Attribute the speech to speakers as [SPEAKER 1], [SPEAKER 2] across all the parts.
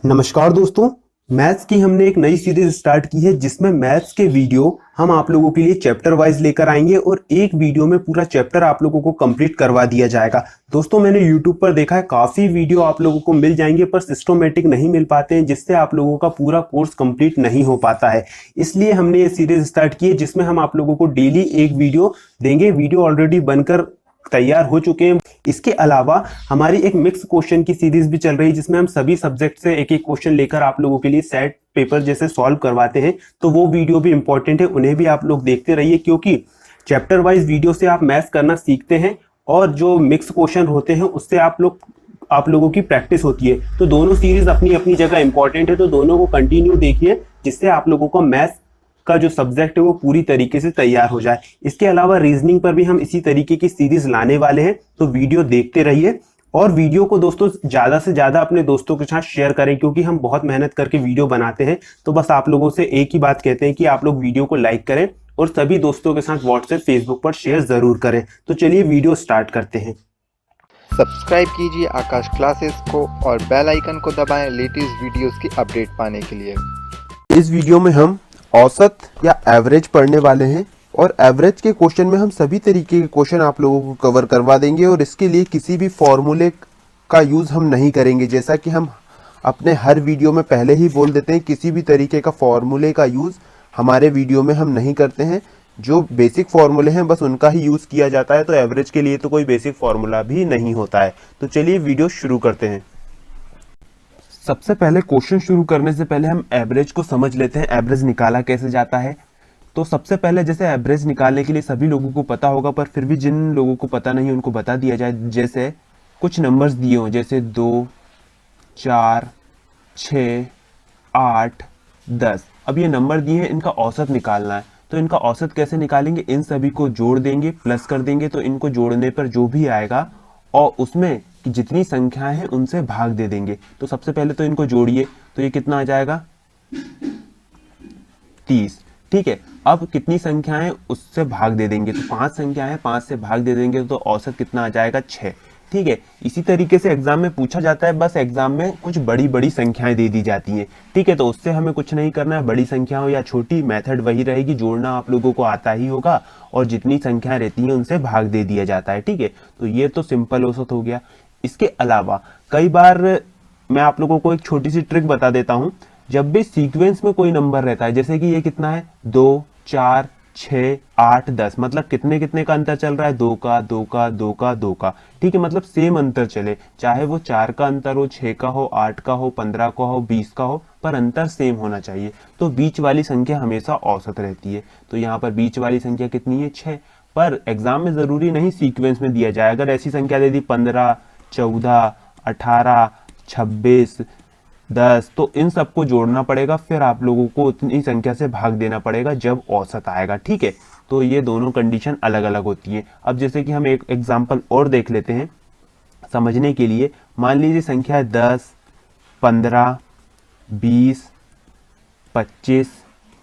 [SPEAKER 1] नमस्कार दोस्तों, मैथ्स की हमने एक नई सीरीज स्टार्ट की है जिसमें मैथ्स के वीडियो हम आप लोगों के लिए चैप्टर वाइज लेकर आएंगे और एक वीडियो में पूरा चैप्टर आप लोगों को कंप्लीट करवा दिया जाएगा। दोस्तों, मैंने यूट्यूब पर देखा है काफी वीडियो आप लोगों को मिल जाएंगे पर सिस्टमैटिक नहीं मिल पाते हैं, जिससे आप लोगों का पूरा कोर्स कंप्लीट नहीं हो पाता है। इसलिए हमने ये सीरीज स्टार्ट की है जिसमें हम आप लोगों को डेली एक वीडियो देंगे। वीडियो ऑलरेडी बनकर तैयार हो चुके हैं। इसके अलावा हमारी एक मिक्स क्वेश्चन की सीरीज भी चल रही है जिसमें हम सभी सब्जेक्ट से एक एक क्वेश्चन लेकर आप लोगों के लिए सेट पेपर जैसे सॉल्व करवाते हैं। तो वो वीडियो भी इंपॉर्टेंट है, उन्हें भी आप लोग देखते रहिए, क्योंकि चैप्टर वाइज वीडियो से आप मैथ्स करना सीखते हैं और जो मिक्स क्वेश्चन होते हैं उससे आप लोगों की प्रैक्टिस होती है। तो दोनों सीरीज अपनी अपनी जगह इंपॉर्टेंट है, तो दोनों को कंटिन्यू देखिए जिससे आप लोगों को मैथ्स का जो सब्जेक्ट है वो पूरी तरीके से तैयार हो जाए। इसके अलावा रीजनिंग पर भी हम इसी तरीके की सीरीज लाने वाले हैं, तो वीडियो देखते रहिए और वीडियो को दोस्तों ज्यादा से ज्यादा अपने दोस्तों के साथ शेयर करें, क्योंकि हम बहुत मेहनत करके वीडियो बनाते हैं। तो बस आप लोगों से एक ही बात कहते हैं कि आप लोग वीडियो को लाइक करें और सभी दोस्तों के साथ व्हाट्सएप फेसबुक पर शेयर जरूर करें। तो चलिए वीडियो स्टार्ट करते हैं।
[SPEAKER 2] सब्सक्राइब कीजिए आकाश क्लासेस को और बेल आइकन को दबाएं लेटेस्ट वीडियोस की अपडेट पाने के लिए।
[SPEAKER 1] इस वीडियो में हम औसत या एवरेज पढ़ने वाले हैं और एवरेज के क्वेश्चन में हम सभी तरीके के क्वेश्चन आप लोगों को कवर करवा देंगे और इसके लिए किसी भी फॉर्मूले का यूज़ हम नहीं करेंगे। जैसा कि हम अपने हर वीडियो में पहले ही बोल देते हैं, किसी भी तरीके का फॉर्मूले का यूज़ हमारे वीडियो में हम नहीं करते हैं। जो बेसिक फॉर्मूले हैं बस उनका ही यूज़ किया जाता है। तो एवरेज के लिए तो कोई बेसिक फॉर्मूला भी नहीं होता है। तो चलिए वीडियो शुरू करते हैं। सबसे पहले क्वेश्चन शुरू करने से पहले हम एवरेज को समझ लेते हैं, एवरेज निकाला कैसे जाता है। तो सबसे पहले जैसे एवरेज निकालने के लिए सभी लोगों को पता होगा, पर फिर भी जिन लोगों को पता नहीं उनको बता दिया जाए। जैसे कुछ नंबर्स दिए हों, जैसे 2, 4, 6, 8, 10। अब ये नंबर दिए हैं, इनका औसत निकालना है। तो इनका औसत कैसे निकालेंगे? इन सभी को जोड़ देंगे, प्लस कर देंगे, तो इनको जोड़ने पर जो भी आएगा और उसमें कि जितनी संख्याएं हैं उनसे भाग दे देंगे। तो सबसे पहले तो इनको जोड़िए, तो ये कितना आ जाएगा? 30। ठीक है, अब कितनी संख्याएं उससे भाग दे देंगे, तो 5 संख्या है, 5 से भाग दे देंगे, तो औसत कितना आ जाएगा? 6। ठीक है, इसी तरीके से एग्जाम में पूछा जाता है। बस एग्जाम में कुछ बड़ी बड़ी संख्याएं दे दी जाती हैं। ठीक है, तो उससे हमें कुछ नहीं करना है, बड़ी संख्या हो या छोटी, मेथड वही रहेगी। जोड़ना आप लोगों को आता ही होगा और जितनी संख्याएं रहती हैं उनसे भाग दे दिया जाता है। ठीक है, तो ये तो सिंपल औसत हो गया। इसके अलावा कई बार मैं आप लोगों को एक छोटी सी ट्रिक बता देता हूं। जब भी सीक्वेंस में कोई नंबर रहता है, जैसे कि ये कितना है, 2, 4, 6, 8, 10, मतलब कितने कितने का अंतर चल रहा है? 2 का, 2 का, 2 का, 2 का। ठीक है, मतलब सेम अंतर चले, चाहे वो 4 का अंतर हो, 6 का हो, 8 का हो, 15 का हो, 20 का हो, पर अंतर सेम होना चाहिए। तो बीच वाली संख्या हमेशा औसत रहती है। तो यहाँ पर बीच वाली संख्या कितनी है? 6। पर एग्जाम में जरूरी नहीं सीक्वेंस में दिया जाए। अगर ऐसी संख्या दे दी 15, 14, 18, 26, 10, तो इन सबको जोड़ना पड़ेगा, फिर आप लोगों को उतनी संख्या से भाग देना पड़ेगा जब औसत आएगा। ठीक है, तो ये दोनों कंडीशन अलग अलग होती है। अब जैसे कि हम एक एग्जांपल और देख लेते हैं समझने के लिए। मान लीजिए संख्या है 10, 15, 20, 25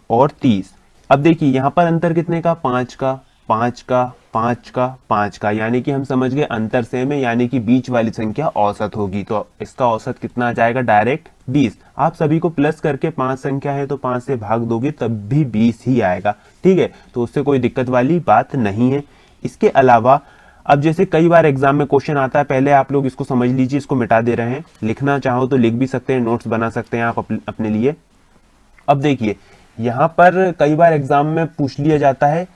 [SPEAKER 1] और 30। अब देखिए यहाँ पर अंतर कितने का? 5 का, 5 का, 5 का, 5 का, यानी कि हम समझ गए अंतर सेम है, यानी कि बीच वाली संख्या औसत होगी। तो इसका औसत कितना आ जाएगा? डायरेक्ट 20। आप सभी को प्लस करके 5 संख्या है तो 5 से भाग दोगे तब भी 20 ही आएगा। ठीक है, तो उससे कोई दिक्कत वाली बात नहीं है। इसके अलावा अब जैसे कई बार एग्जाम में क्वेश्चन आता है, पहले आप लोग इसको समझ लीजिए, इसको मिटा दे रहे हैं। लिखना चाहो तो लिख भी सकते हैं, नोट्स बना सकते हैं आप अपने लिए। अब देखिए यहाँ पर कई बार एग्जाम में पूछ लिया जाता है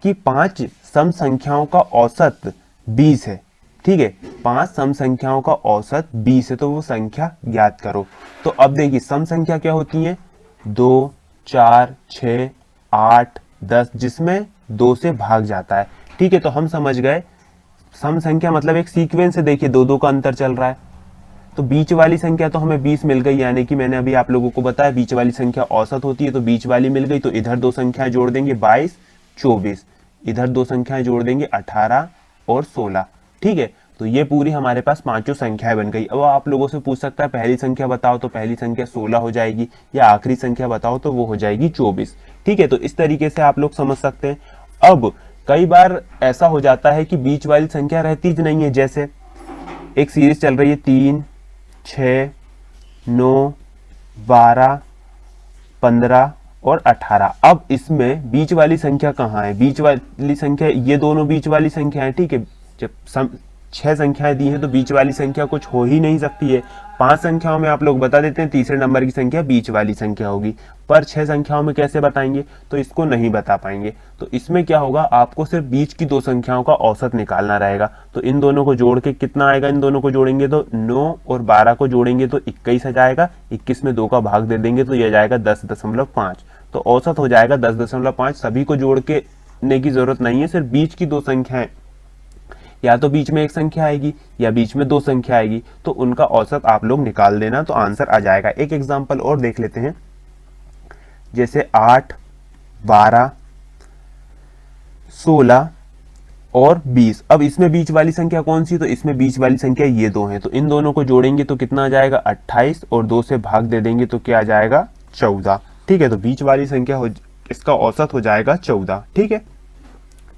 [SPEAKER 1] कि 5 सम संख्याओं का औसत 20 है। ठीक है, 5 सम संख्याओं का औसत 20 है, तो वो संख्या ज्ञात करो। तो अब देखिए सम संख्या क्या होती है? 2, 4, 6, 8, 10, जिसमें 2 से भाग जाता है। ठीक है, तो हम समझ गए सम संख्या मतलब एक सीक्वेंस है। देखिए 2-2 का अंतर चल रहा है, तो बीच वाली संख्या तो हमें 20 मिल गई, यानी कि मैंने अभी आप लोगों को बताया बीच वाली संख्या औसत होती है, तो बीच वाली मिल गई। तो इधर 2 संख्याएं जोड़ देंगे, 22, 24, इधर 2 संख्याएं जोड़ देंगे, 18 और 16। ठीक है, तो ये पूरी हमारे पास 5 संख्याएं बन गई। अब आप लोगों से पूछ सकता है पहली संख्या बताओ, तो पहली संख्या 16 हो जाएगी, या आखिरी संख्या बताओ तो वो हो जाएगी 24। ठीक है, तो इस तरीके से आप लोग समझ सकते हैं। अब कई बार ऐसा हो जाता है कि बीच वाली संख्या रहती ही नहीं है। जैसे एक सीरीज चल रही है 3, 6, 9, 12, 15 और 18। अब इसमें बीच वाली संख्या कहाँ है? बीच वाली संख्या, ये दोनों बीच वाली संख्या है, ठीक है। जब 6 संख्याएं दी हैं तो बीच वाली संख्या कुछ हो ही नहीं सकती है। 5 संख्याओं में आप लोग बता देते हैं तीसरे नंबर की संख्या बीच वाली संख्या होगी, पर 6 संख्याओं में कैसे बताएंगे? तो इसको नहीं बता पाएंगे। तो इसमें क्या होगा, आपको सिर्फ बीच की 2 संख्याओं का औसत निकालना रहेगा। तो इन दोनों को जोड़ के कितना आएगा? इन दोनों को जोड़ेंगे तो 9 और 12 को जोड़ेंगे तो 21 आ जाएगा। 21 में 2 का भाग दे देंगे तो यह जाएगा 10.5। तो औसत हो जाएगा 10.5। सभी को जोड़ के ने की जरूरत नहीं है, सिर्फ बीच की 2 संख्याएं, या तो बीच में एक संख्या आएगी या बीच में 2 संख्या आएगी, तो उनका औसत आप लोग निकाल देना तो आंसर आ जाएगा। एक एग्जांपल और देख लेते हैं, जैसे 8, 12, 16 और 20। अब इसमें बीच वाली संख्या कौन सी? तो इसमें बीच वाली संख्या ये 2 है, तो इन दोनों को जोड़ेंगे तो कितना आ जाएगा? 28 और 2 से भाग दे देंगे तो क्या आ जाएगा? 14। ठीक है, तो बीच वाली संख्या इसका औसत हो जाएगा 14। ठीक है,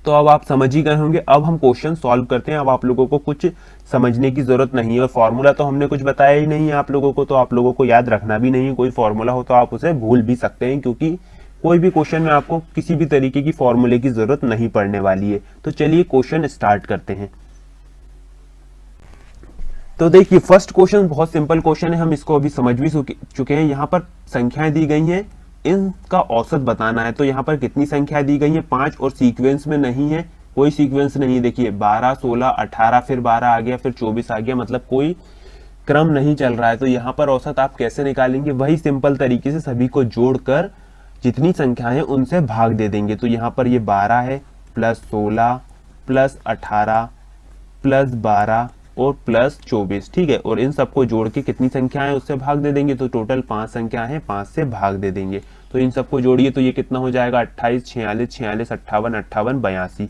[SPEAKER 1] तो अब आप समझ ही गए होंगे। अब हम क्वेश्चन सॉल्व करते हैं। अब आप लोगों को कुछ समझने की जरूरत नहीं है, और फॉर्मूला तो हमने कुछ बताया ही नहीं है आप लोगों को, तो आप लोगों को याद रखना भी नहीं है। कोई फॉर्मूला हो तो आप उसे भूल भी सकते हैं, क्योंकि कोई भी क्वेश्चन में आपको किसी भी तरीके की फॉर्मूले की जरूरत नहीं पड़ने वाली है। तो चलिए क्वेश्चन स्टार्ट करते हैं। तो देखिए, फर्स्ट क्वेश्चन बहुत सिंपल क्वेश्चन है, हम इसको अभी समझ भी चुके हैं। यहाँ पर संख्याएं दी गई हैं, इनका औसत बताना है। तो यहाँ पर कितनी संख्या दी गई है? 5, और सीक्वेंस में नहीं है, कोई सीक्वेंस नहीं है। देखिए 12, 16, 18, फिर 12 आ गया, फिर 24 आ गया, मतलब कोई क्रम नहीं चल रहा है। तो यहाँ पर औसत आप कैसे निकालेंगे? वही सिंपल तरीके से सभी को जोड़कर जितनी संख्या है उनसे भाग दे देंगे। तो यहाँ पर ये 12 है, प्लस 16 प्लस 18 प्लस 12 और प्लस 24। ठीक है, और इन सबको जोड़ के कितनी संख्या है उससे भाग दे देंगे। तो टोटल 5 संख्या है, 5 से भाग दे देंगे। तो इन सबको जोड़िए तो ये कितना हो जाएगा? 28, 46, 46, 58, 58,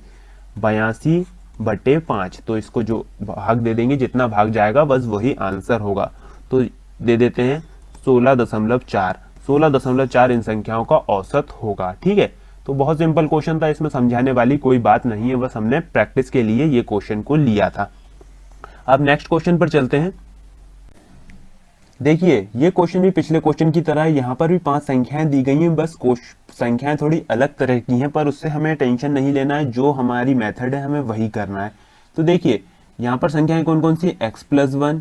[SPEAKER 1] 82, 82/5। तो इसको जो भाग दे देंगे, जितना भाग जाएगा बस वही आंसर होगा। तो दे देते हैं 16.4। 16.4 इन संख्याओं का औसत होगा। ठीक है, तो बहुत सिंपल क्वेश्चन था, इसमें समझाने वाली कोई बात नहीं है, बस हमने प्रैक्टिस के लिए ये क्वेश्चन को लिया था। अब नेक्स्ट क्वेश्चन पर चलते हैं। देखिए, ये क्वेश्चन भी पिछले क्वेश्चन की तरह है, यहाँ पर भी 5 संख्याएं दी गई हैं, बस संख्याएं थोड़ी अलग तरह की हैं, पर उससे हमें टेंशन नहीं लेना है। जो हमारी मेथड है हमें वही करना है। तो देखिए, यहाँ पर संख्याएं कौन कौन सी? x+1,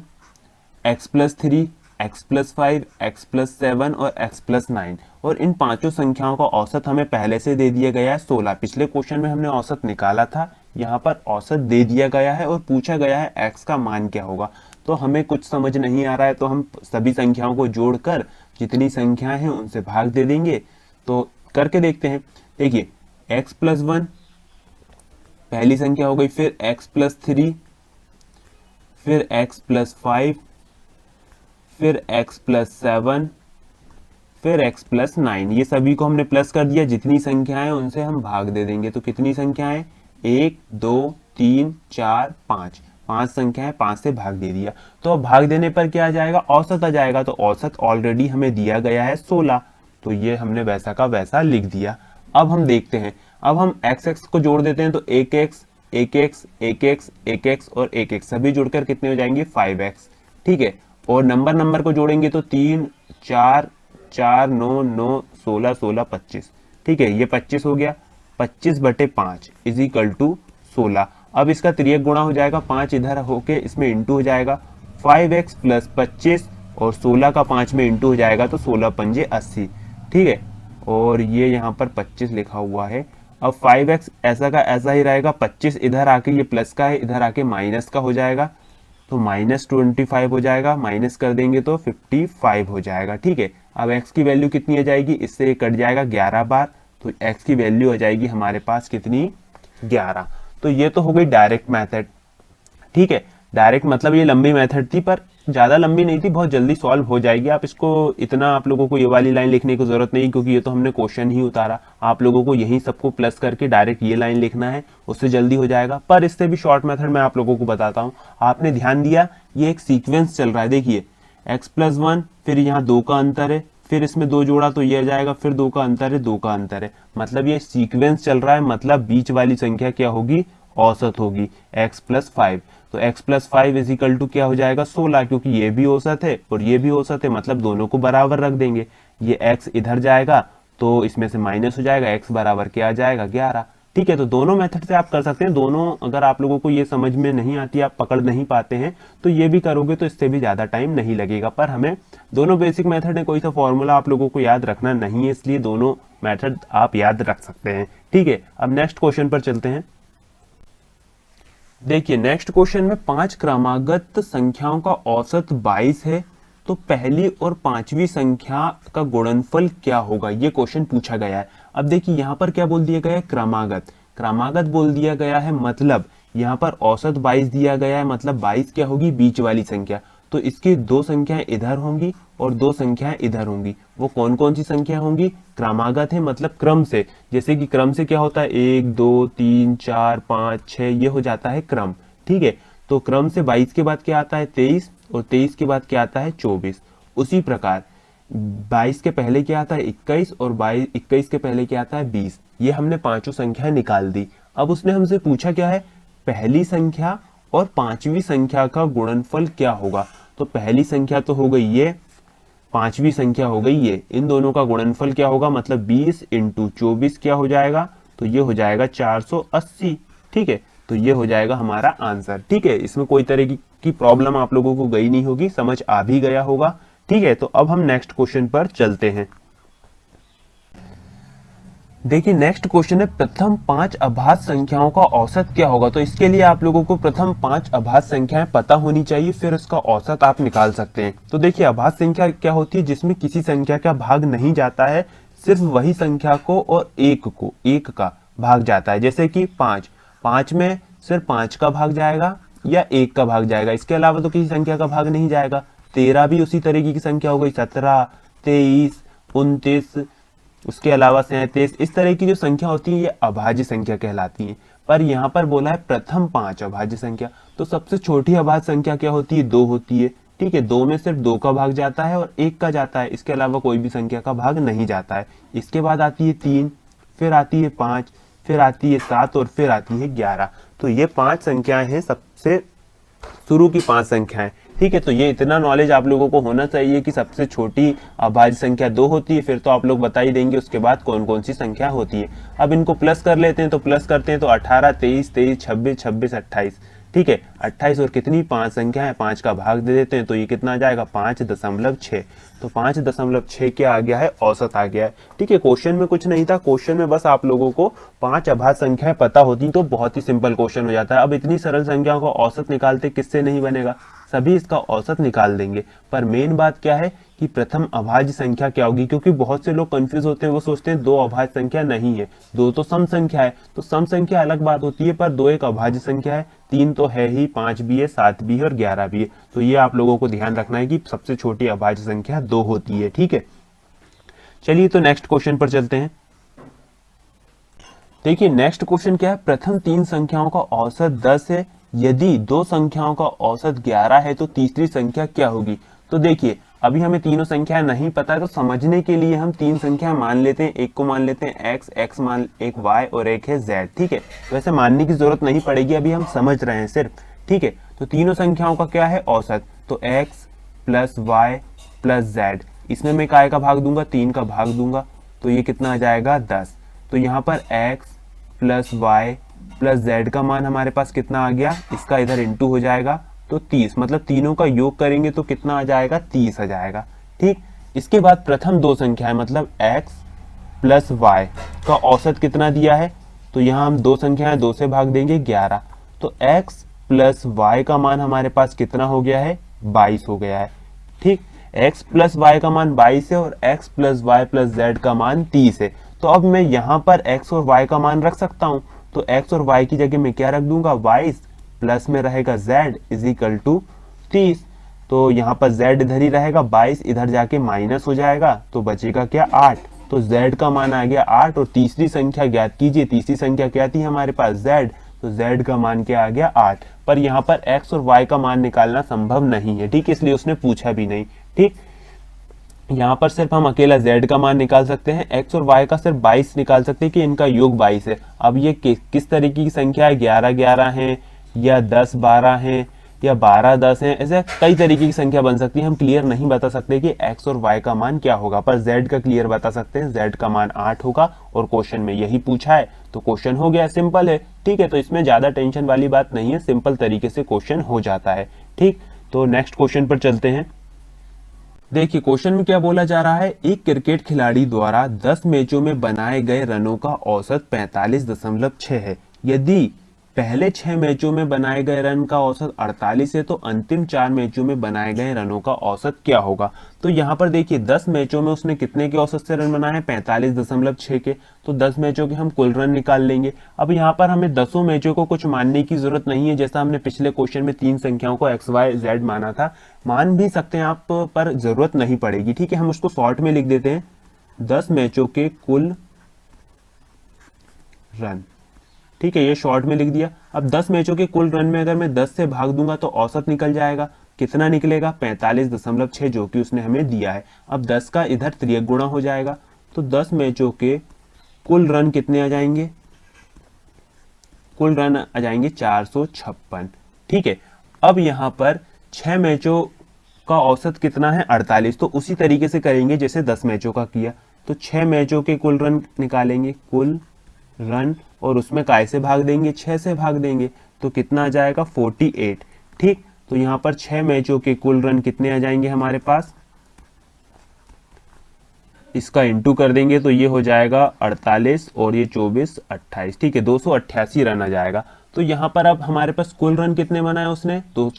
[SPEAKER 1] x+3, x+5, x+7 और x+9। और इन 5 संख्याओं का औसत हमें पहले से दे दिया गया है 16। पिछले क्वेश्चन में हमने औसत निकाला था, यहाँ पर औसत दे दिया गया है और पूछा गया है x का मान क्या होगा। तो हमें कुछ समझ नहीं आ रहा है, तो हम सभी संख्याओं को जोड़कर जितनी संख्याएं हैं उनसे भाग दे देंगे। तो करके देखते हैं। देखिए, x+1 पहली संख्या हो गई, फिर x+3, फिर x+5, फिर x+7, फिर x+9। ये सभी को हमने प्लस कर दिया, जितनी संख्याएं उनसे हम भाग दे देंगे। तो कितनी संख्याएं? 1, 2, 3, 4, 5। 5 संख्याएं, 5 से भाग दे दिया। तो अब भाग देने पर क्या आ जाएगा? औसत आ जाएगा। तो औसत ऑलरेडी हमें दिया गया है 16, तो ये हमने वैसा का वैसा लिख दिया। अब हम देखते हैं, अब हम x को जोड़ देते हैं। तो 1x, 1x, 1x, 1x और 1x सभी जुड़कर कितने हो जाएंगे? 5x। ठीक है, और नंबर को जोड़ेंगे तो 3, 4, 4, 9, 9, 16, 16, 25। ठीक है, ये 25 हो गया। 25/5 इज इक्वल टू 16। अब इसका त्रियक गुणा हो जाएगा, 5 इधर होके इसमें इंटू हो जाएगा। 5x + 25 और 16 का 5 में इंटू हो जाएगा, तो 16 पंजे 80। ठीक है, और ये यहाँ पर 25 लिखा हुआ है। अब 5x ऐसा का ऐसा ही रहेगा, 25 इधर आके ये प्लस का है, इधर आके माइनस का हो जाएगा, तो -25 हो जाएगा। माइनस कर देंगे तो 55 हो जाएगा। ठीक है, अब x की वैल्यू कितनी आ जाएगी? इससे कट जाएगा 11 बार, तो x की वैल्यू हो जाएगी हमारे पास कितनी? 11। तो ये तो हो गई डायरेक्ट मेथड। ठीक है, डायरेक्ट मतलब ये लंबी मेथड थी, पर ज़्यादा लंबी नहीं थी, बहुत जल्दी सॉल्व हो जाएगी। आप इसको इतना, आप लोगों को ये वाली लाइन लिखने की जरूरत नहीं, क्योंकि ये तो हमने क्वेश्चन ही उतारा। आप लोगों को यही सबको प्लस करके डायरेक्ट ये लाइन लिखना है, उससे जल्दी हो जाएगा। पर इससे भी शॉर्ट मेथड मैं आप लोगों को बताता हूँ। आपने ध्यान दिया, ये एक सीक्वेंस चल रहा है। देखिए, x+1, फिर यहाँ 2 का अंतर है, फिर इसमें 2 जोड़ा तो ये आ जाएगा, फिर 2 का अंतर है, 2 का अंतर है, मतलब ये सीक्वेंस चल रहा है। मतलब बीच वाली संख्या क्या होगी? औसत होगी x + 5। तो x plus 5 is equal to क्या हो जाएगा 16, क्योंकि ये भी औसत है और ये भी औसत है, मतलब दोनों को बराबर रख देंगे। ये x इधर जाएगा तो इसमें से माइनस हो जाएगा, x बराबर क्या आ जाएगा 11। ठीक है, तो दोनों मेथड से आप कर सकते हैं। दोनों अगर आप लोगों को ये समझ में नहीं आती, आप पकड़ नहीं पाते हैं, तो ये भी करोगे तो इससे भी ज्यादा टाइम नहीं लगेगा। पर हमें दोनों बेसिक मेथड है, कोई सा फॉर्मूला आप लोगों को याद रखना नहीं है, इसलिए दोनों मेथड आप याद रख सकते हैं। ठीक है, अब नेक्स्ट क्वेश्चन पर चलते हैं। देखिए नेक्स्ट क्वेश्चन में 5 क्रमागत संख्याओं का औसत 22 है, तो पहली और पांचवी संख्या का गुणनफल क्या होगा, ये क्वेश्चन पूछा गया है। अब देखिए यहाँ पर क्या बोल दिया गया है, क्रमागत। क्रमागत बोल दिया गया है, मतलब यहाँ पर औसत 22 दिया गया है, मतलब 22 क्या होगी, बीच वाली संख्या। तो इसकी दो संख्याएं इधर होंगी और दो संख्याएं इधर होंगी। वो कौन कौन सी संख्या होंगी, क्रमागत है मतलब क्रम से। जैसे कि क्रम से क्या होता है, 1 2 3 4 5 6, ये हो जाता है क्रम। ठीक है, तो क्रम से 22 के बाद क्या आता है 23, और 23 के बाद क्या आता है 24। उसी प्रकार 22 के पहले क्या आता है 21, और 21 के पहले क्या आता है 20। ये हमने पांचों संख्या निकाल दी। अब उसने हमसे पूछा क्या है, पहली संख्या और पांचवी संख्या का गुणनफल क्या होगा। तो पहली संख्या तो हो गई ये, पांचवी संख्या हो गई ये, इन दोनों का गुणनफल क्या होगा, मतलब 20 इंटू 24 क्या हो जाएगा, तो ये हो जाएगा 480। ठीक है, तो ये हो जाएगा हमारा आंसर। ठीक है, इसमें कोई तरह की प्रॉब्लम आप लोगों को गई नहीं होगी, समझ आ भी गया होगा। ठीक है, तो अब हम नेक्स्ट क्वेश्चन पर चलते हैं। देखिए नेक्स्ट क्वेश्चन है, प्रथम 5 अभाज्य संख्याओं का औसत क्या होगा। तो इसके लिए आप लोगों को प्रथम 5 अभाज्य संख्याएं पता होनी चाहिए, फिर उसका औसत आप निकाल सकते हैं। तो देखिए अभाज्य संख्या क्या होती है, जिसमें किसी संख्या का भाग नहीं जाता है, सिर्फ वही संख्या को और एक का भाग जाता है। जैसे कि 5 में सिर्फ 5 का भाग जाएगा या 1 का भाग जाएगा, इसके अलावा तो किसी संख्या का भाग नहीं जाएगा। 13 भी उसी तरीके की संख्या हो गई, 17 23 29, उसके अलावा 37, इस तरह की जो संख्या होती है ये अभाज्य संख्या कहलाती है। पर यहाँ पर बोला है प्रथम 5 अभाज्य संख्या, तो सबसे छोटी अभाज्य संख्या क्या होती है, 2 होती है। ठीक है, 2 में सिर्फ 2 का भाग जाता है और 1 का जाता है, इसके अलावा कोई भी संख्या का भाग नहीं जाता है। इसके बाद आती है 3, फिर आती है 5, फिर आती है 7 और फिर आती है 11। तो ये 5 संख्याएं हैं, सबसे शुरू की 5 संख्याएं। ठीक है, तो ये इतना नॉलेज आप लोगों को होना चाहिए कि सबसे छोटी अभाज्य संख्या 2 होती है, फिर तो आप लोग बता ही देंगे उसके बाद कौन कौन सी संख्या होती है। अब इनको प्लस कर लेते हैं, तो प्लस करते हैं तो 18 23 23 26 26 28। ठीक है, 28 और कितनी 5 संख्या है, 5 का भाग दे देते हैं तो ये कितना आ जाएगा 5.6। तो 5.6 क्या आ गया है, औसत आ गया है। ठीक है, क्वेश्चन में कुछ नहीं था, क्वेश्चन में बस आप लोगों को 5 अभाज्य संख्याएं पता होती तो बहुत ही सिंपल क्वेश्चन हो जाता है। अब इतनी सरल संख्याओं का औसत निकालते किससे नहीं बनेगा, सभी इसका औसत निकाल देंगे। पर मेन बात क्या है कि प्रथम अभाज्य संख्या क्या होगी, क्योंकि बहुत से लोग कंफ्यूज होते हैं, वो सोचते हैं 2 अभाज्य संख्या नहीं है, 2 तो सम संख्या है। तो सम संख्या अलग बात होती है, पर 2 एक अभाज्य संख्या है, 3 तो है ही, 5 भी है, 7 भी है और 11 भी है। तो ये आप लोगों को ध्यान रखना है कि सबसे छोटी अभाज्य संख्या 2 होती है। ठीक है, चलिए तो नेक्स्ट क्वेश्चन पर चलते हैं। देखिए नेक्स्ट क्वेश्चन क्या है, प्रथम 3 संख्याओं का औसत 10 है, यदि 2 संख्याओं का औसत 11 है तो तीसरी संख्या क्या होगी। तो देखिए अभी हमें तीनों संख्याएं नहीं पता है, तो समझने के लिए हम 3 संख्या मान लेते हैं। एक को मान लेते हैं x, एक y और एक है z। ठीक है, वैसे मानने की जरूरत नहीं पड़ेगी, अभी हम समझ रहे हैं सिर्फ। ठीक है, तो तीनों संख्याओं का क्या है औसत, तो x plus y plus z, इसमें मैं काय का भाग दूंगा, 3 का भाग दूंगा, तो ये कितना आ जाएगा 10। तो यहाँ पर x plus y plus z का मान हमारे पास कितना आ गया, इसका इधर इंटू हो जाएगा तो 30, मतलब तीनों का योग करेंगे तो कितना आ जाएगा 30 आ जाएगा। ठीक, इसके बाद प्रथम 2 संख्या है, मतलब x प्लस y का औसत कितना दिया है, तो यहाँ हम 2 संख्याएं 2 से भाग देंगे 11, तो x प्लस y का मान हमारे पास कितना हो गया है 22 हो गया है। ठीक, x प्लस y का मान 22 है और x plus y plus z का मान 30 है। तो अब मैं यहाँ पर x और y का मान रख सकता हूँ, तो x और y की जगह मैं क्या रख दूंगा 22, प्लस में रहेगा z इज इक्वल टू 30। तो यहाँ पर z इधर ही रहेगा, 22 इधर जाके माइनस हो जाएगा, तो बचेगा क्या 8। तो z का मान आ गया 8 और तीसरी संख्या ज्ञात कीजिए। तीसरी संख्या क्या थी हमारे पास z, तो z का मान क्या आ गया 8। पर यहाँ पर x और y का मान निकालना संभव नहीं है, ठीक, इसलिए उसने पूछा भी नहीं। ठीक, यहाँ पर सिर्फ हम अकेला z का मान निकाल सकते हैं, x और y का सिर्फ 22 निकाल सकते हैं कि इनका योग 22 है। अब ये किस तरीके की संख्या है, 11 11 है, या 10-12 हैं या 12-10 हैं, ऐसे कई तरीके की संख्या बन सकती है। हम क्लियर नहीं बता सकते कि x और y का मान क्या होगा, पर z का क्लियर बता सकते हैं। z का मान 8 होगा और क्वेश्चन में यही पूछा है, तो क्वेश्चन हो गया, सिंपल है। ठीक है, तो इसमें ज्यादा टेंशन वाली बात नहीं है, सिंपल तरीके से क्वेश्चन हो जाता है। ठीक, तो नेक्स्ट क्वेश्चन पर चलते हैं। देखिए क्वेश्चन में क्या बोला जा रहा है, एक क्रिकेट खिलाड़ी द्वारा 10 मैचों में बनाए गए रनों का औसत 45.6 है। यदि पहले 6 मैचों में बनाए गए रन का औसत 48 है, तो अंतिम 4 मैचों में बनाए गए रनों का औसत क्या होगा। तो यहाँ पर देखिए 10 मैचों में उसने कितने के औसत से रन बनाए हैं, 45.6 के। तो 10 मैचों के हम कुल रन निकाल लेंगे। अब यहाँ पर हमें 10 मैचों को कुछ मानने की जरूरत नहीं है, जैसा हमने पिछले क्वेश्चन में 3 संख्याओं को x y z माना था। मान भी सकते हैं आप, पर जरूरत नहीं पड़ेगी। ठीक है, हम उसको शॉर्ट में लिख देते हैं, 10 मैचों के कुल रन। ठीक है, ये शॉर्ट में लिख दिया। अब 10 मैचों के कुल रन में अगर मैं 10 से भाग दूंगा तो औसत निकल जाएगा। कितना निकलेगा, 45.6, जो कि उसने हमें दिया है। अब 10 का इधर त्रियक गुणा हो जाएगा, तो 10 मैचों के कुल रन कितने आ जाएंगे, कुल रन आ जाएंगे 456। ठीक है, अब यहाँ पर 6 मैचों का औसत कितना है, 48। तो उसी तरीके से करेंगे जैसे 10 मैचों का किया। तो 6 मैचों के कुल रन निकालेंगे, कुल रन, और उसमें काय से भाग देंगे, 6 से भाग देंगे, तो कितना आ जाएगा, 48। ठीक, तो यहाँ पर 6 मैचों के कुल रन कितने आ जाएंगे हमारे पास, इसका इंटू कर देंगे तो ये हो जाएगा 48 और ये 24 28। ठीक है, 288 रन आ जाएगा। तो यहाँ पर अब हमारे पास कुल रन कितने बनाए उसने, तो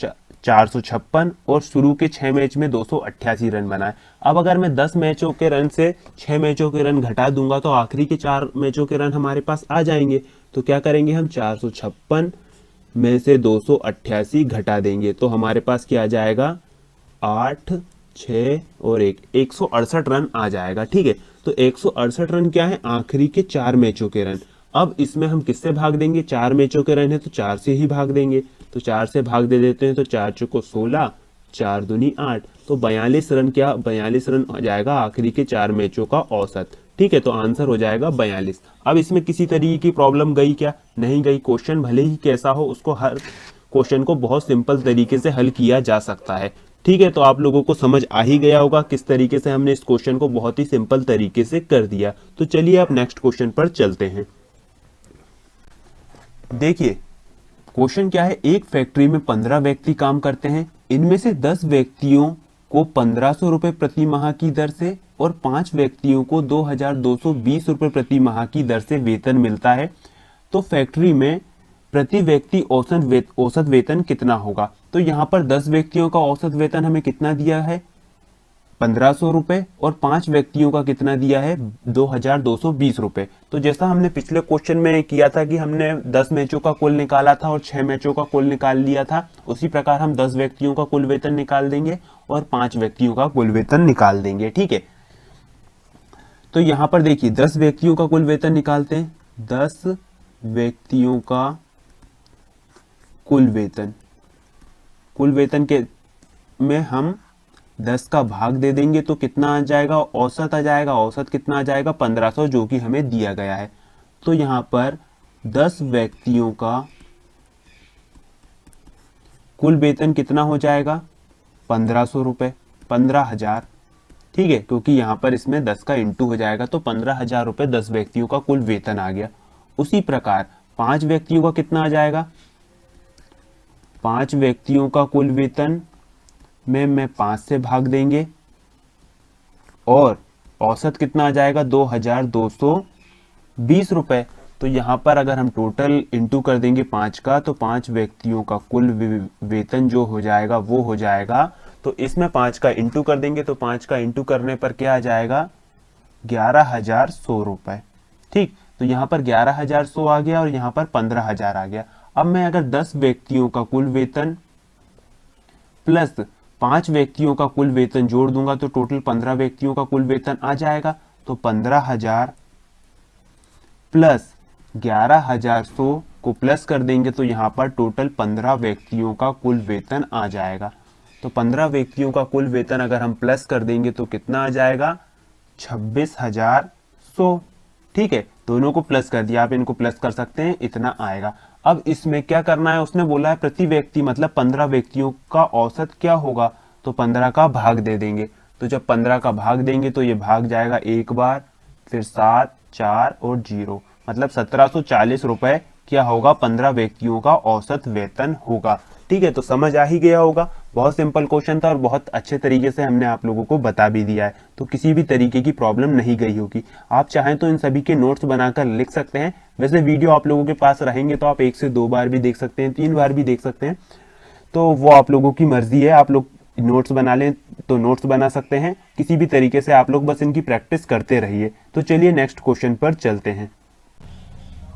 [SPEAKER 1] 456, और शुरू के 6 मैच में 288 रन बनाए। अब अगर मैं 10 मैचों के रन से 6 मैचों के रन घटा दूंगा तो आखिरी के 4 मैचों के रन हमारे पास आ जाएंगे। तो क्या करेंगे हम, 456 में से 288 घटा देंगे, तो हमारे पास क्या आ जाएगा, 8 6 और 1, 168 रन आ जाएगा। ठीक है, तो 168 रन क्या है, आखिरी के 4 मैचों के रन। अब इसमें हम किससे भाग देंगे, 4 मैचों के रन है तो 4 से ही भाग देंगे। तो 4 से भाग दे देते हैं, तो 4 चौको 16, 4 दूनी 8, तो 42 रन, क्या 42 रन आ जाएगा आखिरी के 4 मैचों का औसत। ठीक है, तो आंसर हो जाएगा 42। अब इसमें किसी तरीके की प्रॉब्लम गई क्या, नहीं गई। क्वेश्चन भले ही कैसा हो, उसको हर क्वेश्चन को बहुत सिंपल तरीके से हल किया जा सकता है। ठीक है, तो आप लोगों को समझ आ ही गया होगा किस तरीके से हमने इस क्वेश्चन को बहुत ही सिंपल तरीके से कर दिया। तो चलिए आप नेक्स्ट क्वेश्चन पर चलते हैं। देखिए क्वेश्चन क्या है, एक फैक्ट्री में 15 व्यक्ति काम करते हैं। इनमें से 10 व्यक्तियों को 1500 रुपए प्रति माह की दर से और 5 व्यक्तियों को 2220 रुपए प्रति माह की दर से वेतन मिलता है। तो फैक्ट्री में प्रति व्यक्ति औसत वेतन कितना होगा। तो यहाँ पर 10 व्यक्तियों का औसत वेतन हमें कितना दिया है, 1500 रुपए, और 5 व्यक्तियों का कितना दिया है, 2220 रुपए। तो जैसा हमने पिछले क्वेश्चन में किया था कि हमने 10 मैचों का कुल निकाला था और 6 मैचों का कुल निकाल लिया था, उसी प्रकार हम 10 व्यक्तियों का कुल वेतन निकाल देंगे और 5 व्यक्तियों का कुल वेतन निकाल देंगे। ठीक है, तो यहाँ पर देखिए 10 व्यक्तियों का कुल वेतन निकालते हैं। 10 व्यक्तियों का कुल वेतन के में हम 10 का भाग दे देंगे तो कितना आ जाएगा, औसत आ जाएगा। औसत कितना आ जाएगा, 1500, जो कि हमें दिया गया है। तो यहाँ पर 10 व्यक्तियों का कुल वेतन कितना हो जाएगा, 1500 रुपए, 15,000। ठीक है, क्योंकि यहाँ पर इसमें 10 का इंटू हो जाएगा, तो 15,000 रुपए 10 व्यक्तियों का कुल वेतन आ गया। उसी प्रकार 5 व्यक्तियों का कितना आ जाएगा, 5 व्यक्तियों का कुल वेतन में मैं 5 से भाग देंगे और औसत कितना आ जाएगा, 2220 रुपए। तो यहाँ पर अगर हम टोटल इंटू कर देंगे 5 का, तो 5 व्यक्तियों का कुल वेतन जो हो जाएगा वो हो जाएगा, तो इसमें 5 का इंटू कर देंगे, तो 5 का इंटू करने पर क्या आ जाएगा, 11,100 रुपए। ठीक, तो यहाँ पर 11,100 आ गया और यहाँ पर 15,000 आ गया। अब मैं अगर 10 व्यक्तियों का कुल वेतन प्लस 5 व्यक्तियों का कुल वेतन जोड़ दूंगा तो टोटल 15 व्यक्तियों का कुल वेतन आ जाएगा। तो 15,000 प्लस 11,100 को प्लस कर देंगे तो यहाँ पर टोटल 15 व्यक्तियों का कुल वेतन आ जाएगा। तो 15 व्यक्तियों का कुल वेतन अगर हम प्लस कर देंगे तो कितना आ जाएगा, 26,100। ठीक है, दोनों को प्लस कर दिया, आप इनको प्लस कर सकते हैं, इतना आएगा। अब इसमें क्या करना है, उसने बोला है प्रति व्यक्ति मतलब 15 व्यक्तियों का औसत क्या होगा, तो 15 का भाग दे देंगे। तो जब 15 का भाग देंगे तो ये भाग जाएगा एक बार, फिर 7, 4 और 0, मतलब 1740 रुपए क्या होगा, 15 व्यक्तियों का औसत वेतन होगा। ठीक है, तो समझ आ ही गया होगा। बहुत सिंपल क्वेश्चन था और बहुत अच्छे तरीके से हमने आप लोगों को बता भी दिया है, तो किसी भी तरीके की प्रॉब्लम नहीं गई होगी। आप चाहें तो इन सभी के नोट्स बनाकर लिख सकते हैं। वैसे वीडियो आप लोगों के पास रहेंगे तो आप 1 से 2 बार भी देख सकते हैं, 3 बार भी देख सकते हैं, तो वो आप लोगों की मर्जी है। आप लोग नोट्स बना लें तो नोट्स बना सकते हैं, किसी भी तरीके से आप लोग बस इनकी प्रैक्टिस करते रहिए। तो चलिए नेक्स्ट क्वेश्चन पर चलते हैं।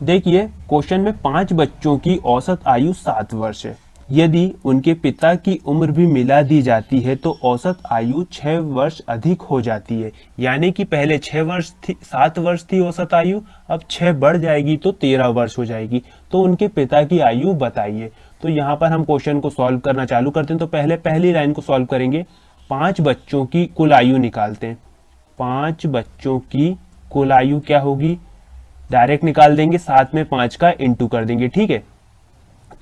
[SPEAKER 1] देखिए क्वेश्चन में 5 बच्चों की औसत आयु 7 वर्ष है। यदि उनके पिता की उम्र भी मिला दी जाती है तो औसत आयु 6 वर्ष अधिक हो जाती है। यानी कि पहले 6 वर्ष थी, 7 वर्ष थी औसत आयु, अब 6 बढ़ जाएगी तो 13 वर्ष हो जाएगी। तो उनके पिता की आयु बताइए। तो यहाँ पर हम क्वेश्चन को सॉल्व करना चालू करते हैं। तो पहले पहली लाइन को सॉल्व करेंगे। 5 बच्चों की कुल आयु निकालते हैं। 5 बच्चों की कुल आयु क्या होगी, डायरेक्ट निकाल देंगे, 7 में 5 का इंटू कर देंगे। ठीक है,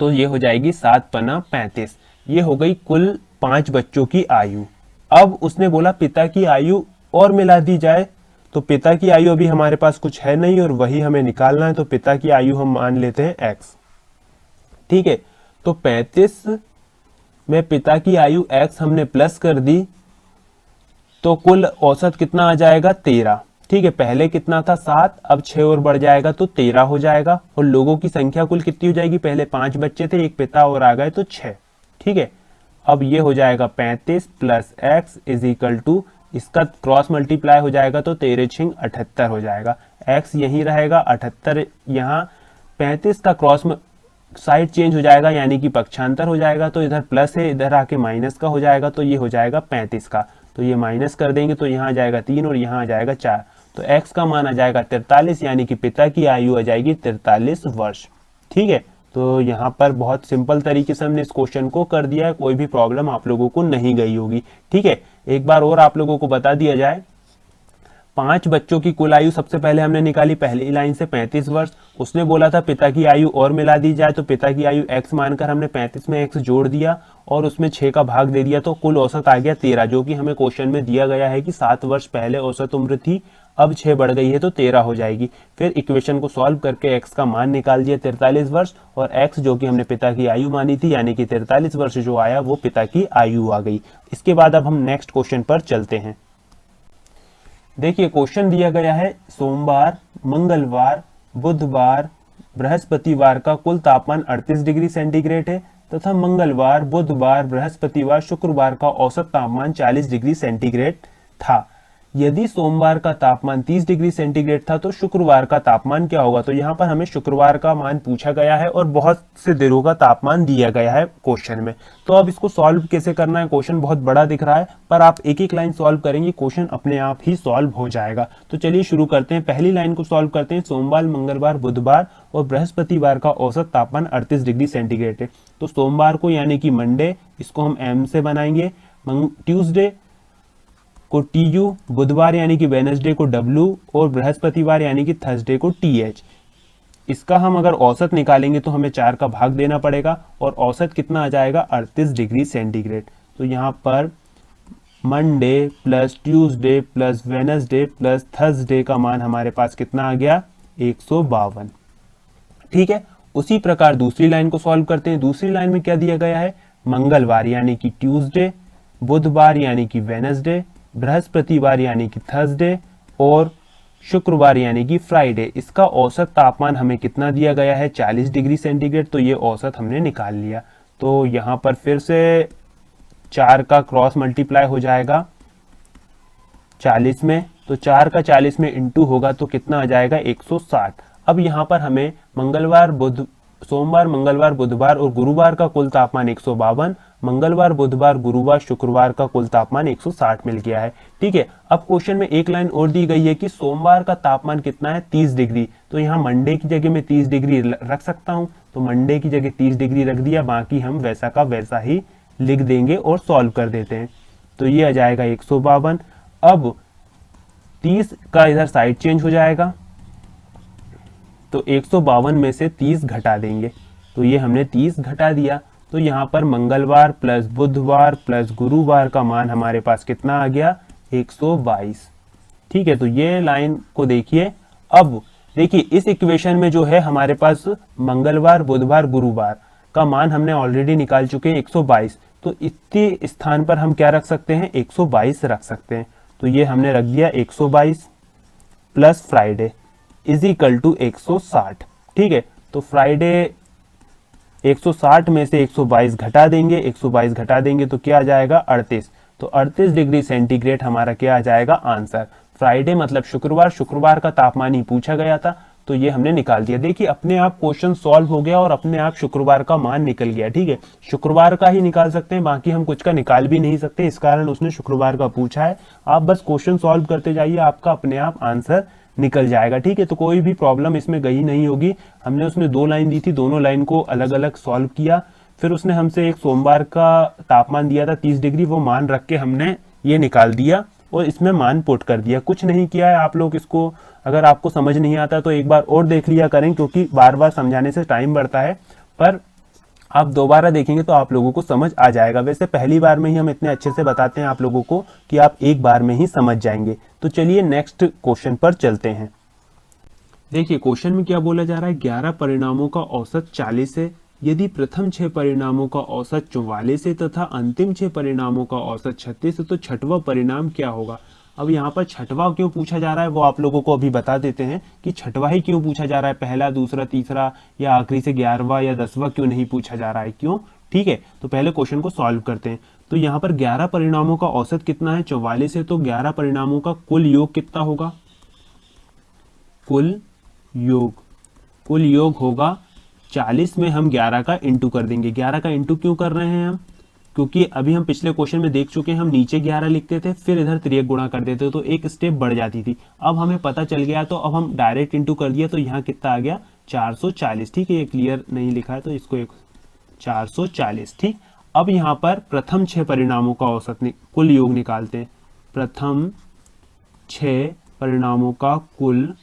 [SPEAKER 1] तो ये हो जाएगी 7 पन्ना 35। ये हो गई कुल 5 बच्चों की आयु। अब उसने बोला पिता की आयु और मिला दी जाए, तो पिता की आयु अभी हमारे पास कुछ है नहीं और वही हमें निकालना है। तो पिता की आयु हम मान लेते हैं x। ठीक है, तो 35 में पिता की आयु x हमने प्लस कर दी, तो कुल औसत कितना आ जाएगा, 13। ठीक है, पहले कितना था 7, अब 6 और बढ़ जाएगा तो 13 हो जाएगा। और लोगों की संख्या कुल कितनी हो जाएगी, पहले 5 बच्चे थे, एक पिता और आ गए तो 6। ठीक है, अब ये हो जाएगा 35 plus x is equal to, इसका क्रॉस मल्टीप्लाई हो जाएगा तो 13 6 78 हो जाएगा। x यहीं रहेगा, 78 यहाँ, 35 का क्रॉस साइड चेंज हो जाएगा यानी कि पक्षांतर हो जाएगा, तो इधर प्लस है, इधर आके माइनस का हो जाएगा, तो ये हो जाएगा 35 का। तो ये माइनस कर देंगे तो यहाँ आ जाएगा 3 और यहाँ आ जाएगा 4, तो x का मान आ जाएगा 43, यानी कि पिता की आयु आ जाएगी 43 वर्ष। ठीक है, तो यहाँ पर बहुत सिंपल तरीके से हमने इस क्वेश्चन को कर दिया है, कोई भी प्रॉब्लम आप लोगों को नहीं गई होगी। ठीक है, एक बार और आप लोगों को बता दिया जाए। 5 बच्चों की कुल आयु सबसे पहले हमने निकाली पहली लाइन से 35 वर्ष। उसने बोला था पिता की आयु और मिला दी जाए, तो पिता की आयु x मानकर हमने 35 में x जोड़ दिया और उसमें 6 का भाग दे दिया, तो कुल औसत आ गया 13, जो कि हमें क्वेश्चन में दिया गया है कि 7 वर्ष पहले औसत उम्र थी, अब 6 बढ़ गई है तो 13 हो जाएगी। फिर इक्वेशन को सॉल्व करके x का मान निकाल दिया 43 वर्ष, और x जो कि हमने पिता की आयु मानी थी यानी कि 43 वर्ष जो आया वो पिता की आयु आ गई। इसके बाद अब हम नेक्स्ट क्वेश्चन पर चलते हैं। देखिए क्वेश्चन दिया गया है सोमवार, मंगलवार, बुधवार, बृहस्पतिवार का कुल तापमान 38 डिग्री सेंटीग्रेड है तथा मंगलवार, बुधवार, बृहस्पतिवार, शुक्रवार का औसत तापमान 40 डिग्री सेंटीग्रेड था। यदि सोमवार का तापमान 30 डिग्री सेंटीग्रेड था तो शुक्रवार का तापमान क्या होगा। तो यहाँ पर हमें शुक्रवार का मान पूछा गया है और बहुत से दिनों का तापमान दिया गया है क्वेश्चन में। तो अब इसको सॉल्व कैसे करना है, क्वेश्चन बहुत बड़ा दिख रहा है पर आप एक एक लाइन सॉल्व करेंगे, क्वेश्चन अपने आप ही सॉल्व हो जाएगा। तो चलिए शुरू करते हैं, पहली लाइन को सॉल्व करते हैं। सोमवार, मंगलवार, बुधवार और बृहस्पतिवार का औसत तापमान 38 डिग्री सेंटीग्रेड है। तो सोमवार को यानी कि मंडे, इसको हम एम से बनाएंगे, ट्यूसडे को TU, बुधवार यानी कि वेडनेसडे को W और बृहस्पतिवार यानी कि थर्सडे को TH। इसका हम अगर औसत निकालेंगे तो हमें 4 का भाग देना पड़ेगा और औसत कितना आ जाएगा 38 डिग्री सेंटीग्रेड। तो यहाँ पर Monday plus Tuesday plus Wednesday plus Thursday का मान हमारे पास कितना आ गया 152। ठीक है, उसी प्रकार दूसरी लाइन को सॉल्व करते हैं। दूसरी लाइन में क्या दिया गया है, मंगलवार यानी कि ट्यूसडे, बुधवार यानी कि वेडनेसडे, बृहस्पतिवार यानी कि थर्सडे और शुक्रवार यानी कि फ्राइडे। इसका औसत तापमान हमें कितना दिया गया है 40 डिग्री सेंटीग्रेड। तो ये औसत हमने निकाल लिया। तो यहाँ पर फिर से 4 का क्रॉस मल्टीप्लाई हो जाएगा 40 में, तो 4 का 40 में इंटू होगा तो कितना आ जाएगा 160। अब यहाँ पर हमें सोमवार, मंगलवार, बुधवार और गुरुवार का कुल तापमान 152, मंगलवार, बुधवार, गुरुवार, शुक्रवार का कुल तापमान 160 मिल गया है। ठीक है, अब क्वेश्चन में एक लाइन और दी गई है कि सोमवार का तापमान कितना है 30 डिग्री। तो यहाँ मंडे की जगह में 30 डिग्री रख सकता हूँ, तो मंडे की जगह 30 डिग्री रख दिया, बाकी हम वैसा का वैसा ही लिख देंगे और सॉल्व कर देते हैं। तो ये आ जाएगा 152। अब 30 का इधर साइड चेंज हो जाएगा, तो 152 में से 30 घटा देंगे तो ये हमने 30 घटा दिया। तो यहाँ पर मंगलवार प्लस बुधवार प्लस गुरुवार का मान हमारे पास कितना आ गया, 122। ठीक है, तो ये लाइन को देखिए। अब देखिए इस इक्वेशन में जो है हमारे पास मंगलवार बुधवार गुरुवार का मान हमने ऑलरेडी निकाल चुके हैं 122। तो इतने स्थान पर हम क्या रख सकते हैं, 122 रख सकते हैं। तो ये हमने रख दिया 122 plus Friday is equal to 160। ठीक है, तो फ्राइडे 160 में से 122 घटा देंगे, 122 घटा देंगे तो क्या आ जाएगा, 38। तो 38 डिग्री सेंटीग्रेड हमारा क्या आ जाएगा आंसर। फ्राइडे मतलब शुक्रवार, शुक्रवार का तापमान ही पूछा गया था, तो ये हमने निकाल दिया। देखिए अपने आप क्वेश्चन सॉल्व हो गया और अपने आप शुक्रवार का मान निकल गया। ठीक है, शुक्रवार का ही निकाल सकते हैं, बाकी हम कुछ का निकाल भी नहीं सकते, इस कारण उसने शुक्रवार का पूछा है। आप बस क्वेश्चन सॉल्व करते जाइए, आपका अपने आप आंसर निकल जाएगा। ठीक है, तो कोई भी प्रॉब्लम इसमें गई नहीं होगी। हमने उसने 2 लाइन दी थी, दोनों लाइन को अलग अलग सॉल्व किया। फिर उसने हमसे एक सोमवार का तापमान दिया था 30 डिग्री, वो मान रख के हमने ये निकाल दिया और इसमें मान पुट कर दिया। कुछ नहीं किया है। आप लोग इसको अगर आपको समझ नहीं आता तो एक बार और देख लिया करें, क्योंकि बार बार समझाने से टाइम बढ़ता है, पर आप दोबारा देखेंगे तो आप लोगों को समझ आ जाएगा। वैसे पहली बार में ही हम इतने अच्छे से बताते हैं आप लोगों को कि आप एक बार में ही समझ जाएंगे। तो चलिए नेक्स्ट क्वेश्चन पर चलते हैं। देखिए क्वेश्चन में क्या बोला जा रहा है, 11 परिणामों का औसत 40 है। यदि प्रथम 6 परिणामों का औसत 44 है तथा अंतिम 6 परिणामों का औसत 36 है, तो छठवां परिणाम क्या होगा। अब यहाँ पर छठवां क्यों पूछा जा रहा है वो आप लोगों को अभी बता देते हैं कि छठवां ही क्यों पूछा जा रहा है, पहला दूसरा तीसरा या आखिरी से 11वां या 10वां क्यों नहीं पूछा जा रहा है, क्यों। ठीक है, तो पहले क्वेश्चन को सॉल्व करते हैं। तो यहाँ पर 11 परिणामों का औसत कितना है, 44 है, तो 11 परिणामों का कुल योग कितना होगा, कुल योग होगा 40 में हम 11 का इंटू कर देंगे। 11 का इंटू क्यों कर रहे हैं हम, क्योंकि अभी हम पिछले क्वेश्चन में देख चुके हैं, हम नीचे 11 लिखते थे फिर इधर तिर्यक गुणा कर देते तो एक स्टेप बढ़ जाती थी। अब हमें पता चल गया तो अब हम डायरेक्ट इंटू कर दिया, तो यहाँ कितना आ गया 440। ठीक है, ये क्लियर नहीं लिखा है तो इसको 440। ठीक, अब यहाँ पर प्रथम 6 परिणामों का औसत कुल योग निकालते हैं। प्रथम 6 परिणामों का कुल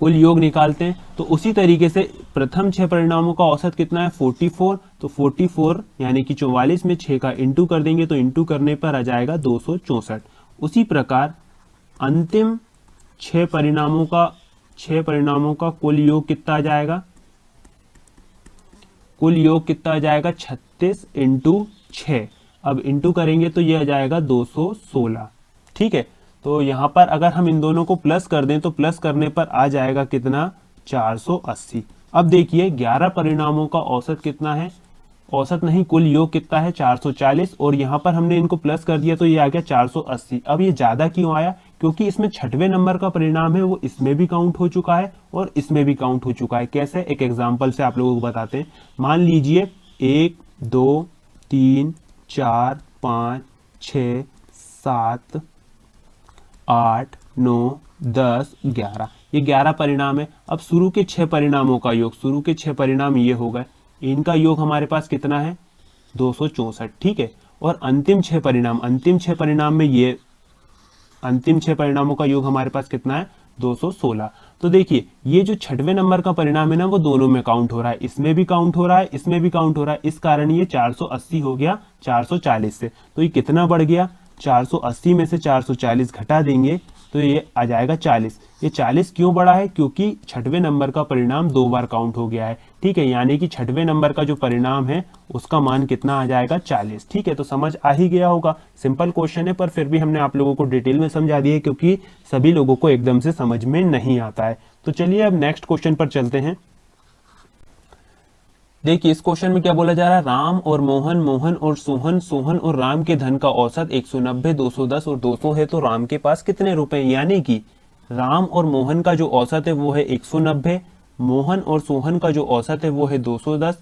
[SPEAKER 1] योग निकालते हैं। तो उसी तरीके से प्रथम 6 परिणामों का औसत कितना है, 44। तो 44 यानी कि 44 में 6 का इंटू कर देंगे तो इंटू करने पर आ जाएगा 264। उसी प्रकार अंतिम 6 परिणामों का कुल योग कितना आ जाएगा, कुल योग कितना आ जाएगा 36 इंटू 6। अब इंटू करेंगे तो ये आ जाएगा 216। ठीक है, तो यहाँ पर अगर हम इन दोनों को प्लस कर दें तो प्लस करने पर आ जाएगा कितना, 480। अब देखिए 11 परिणामों का औसत कितना है, औसत नहीं कुल योग कितना है 440, और यहाँ पर हमने इनको प्लस कर दिया तो ये आ गया 480। अब ये ज्यादा क्यों आया, क्योंकि इसमें 6वें नंबर का परिणाम है वो इसमें भी काउंट हो चुका है और इसमें भी काउंट हो चुका है। कैसे, एक एग्जाम्पल से आप लोगों को बताते हैं। मान लीजिए 1 2 3 4 5 6 7 8 9 10 11, ये 11 परिणाम है। अब शुरू के 6 परिणामों का योग, शुरू के 6 परिणाम ये हो गए, इनका योग हमारे पास कितना है 264। ठीक है, और अंतिम 6 परिणाम में ये अंतिम 6 परिणामों का योग हमारे पास कितना है 216। तो देखिए ये जो 6वें नंबर का परिणाम है ना वो दोनों में काउंट हो रहा है, इसमें भी काउंट हो रहा है, इसमें भी काउंट हो रहा है, इस कारण ये 480 हो गया 440 से। तो ये कितना बढ़ गया, 480 में से 440 घटा देंगे तो ये आ जाएगा 40। ये 40 क्यों बढ़ा है, क्योंकि 6वें नंबर का परिणाम 2 बार काउंट हो गया है। ठीक है, यानी कि 6वें नंबर का जो परिणाम है उसका मान कितना आ जाएगा 40। ठीक है, तो समझ आ ही गया होगा, सिंपल क्वेश्चन है, पर फिर भी हमने आप लोगों को डिटेल में समझा दिया है क्योंकि सभी लोगों को एकदम से समझ में नहीं आता है। तो चलिए अब नेक्स्ट क्वेश्चन पर चलते हैं। देखिए इस क्वेश्चन में क्या बोला जा रहा है, राम और मोहन, मोहन और सोहन, सोहन और राम के धन का औसत 190, 210 और 200 है, तो राम के पास कितने रुपए। यानी कि राम और मोहन का जो औसत है वो है 190, मोहन और सोहन का जो औसत है वो है 210,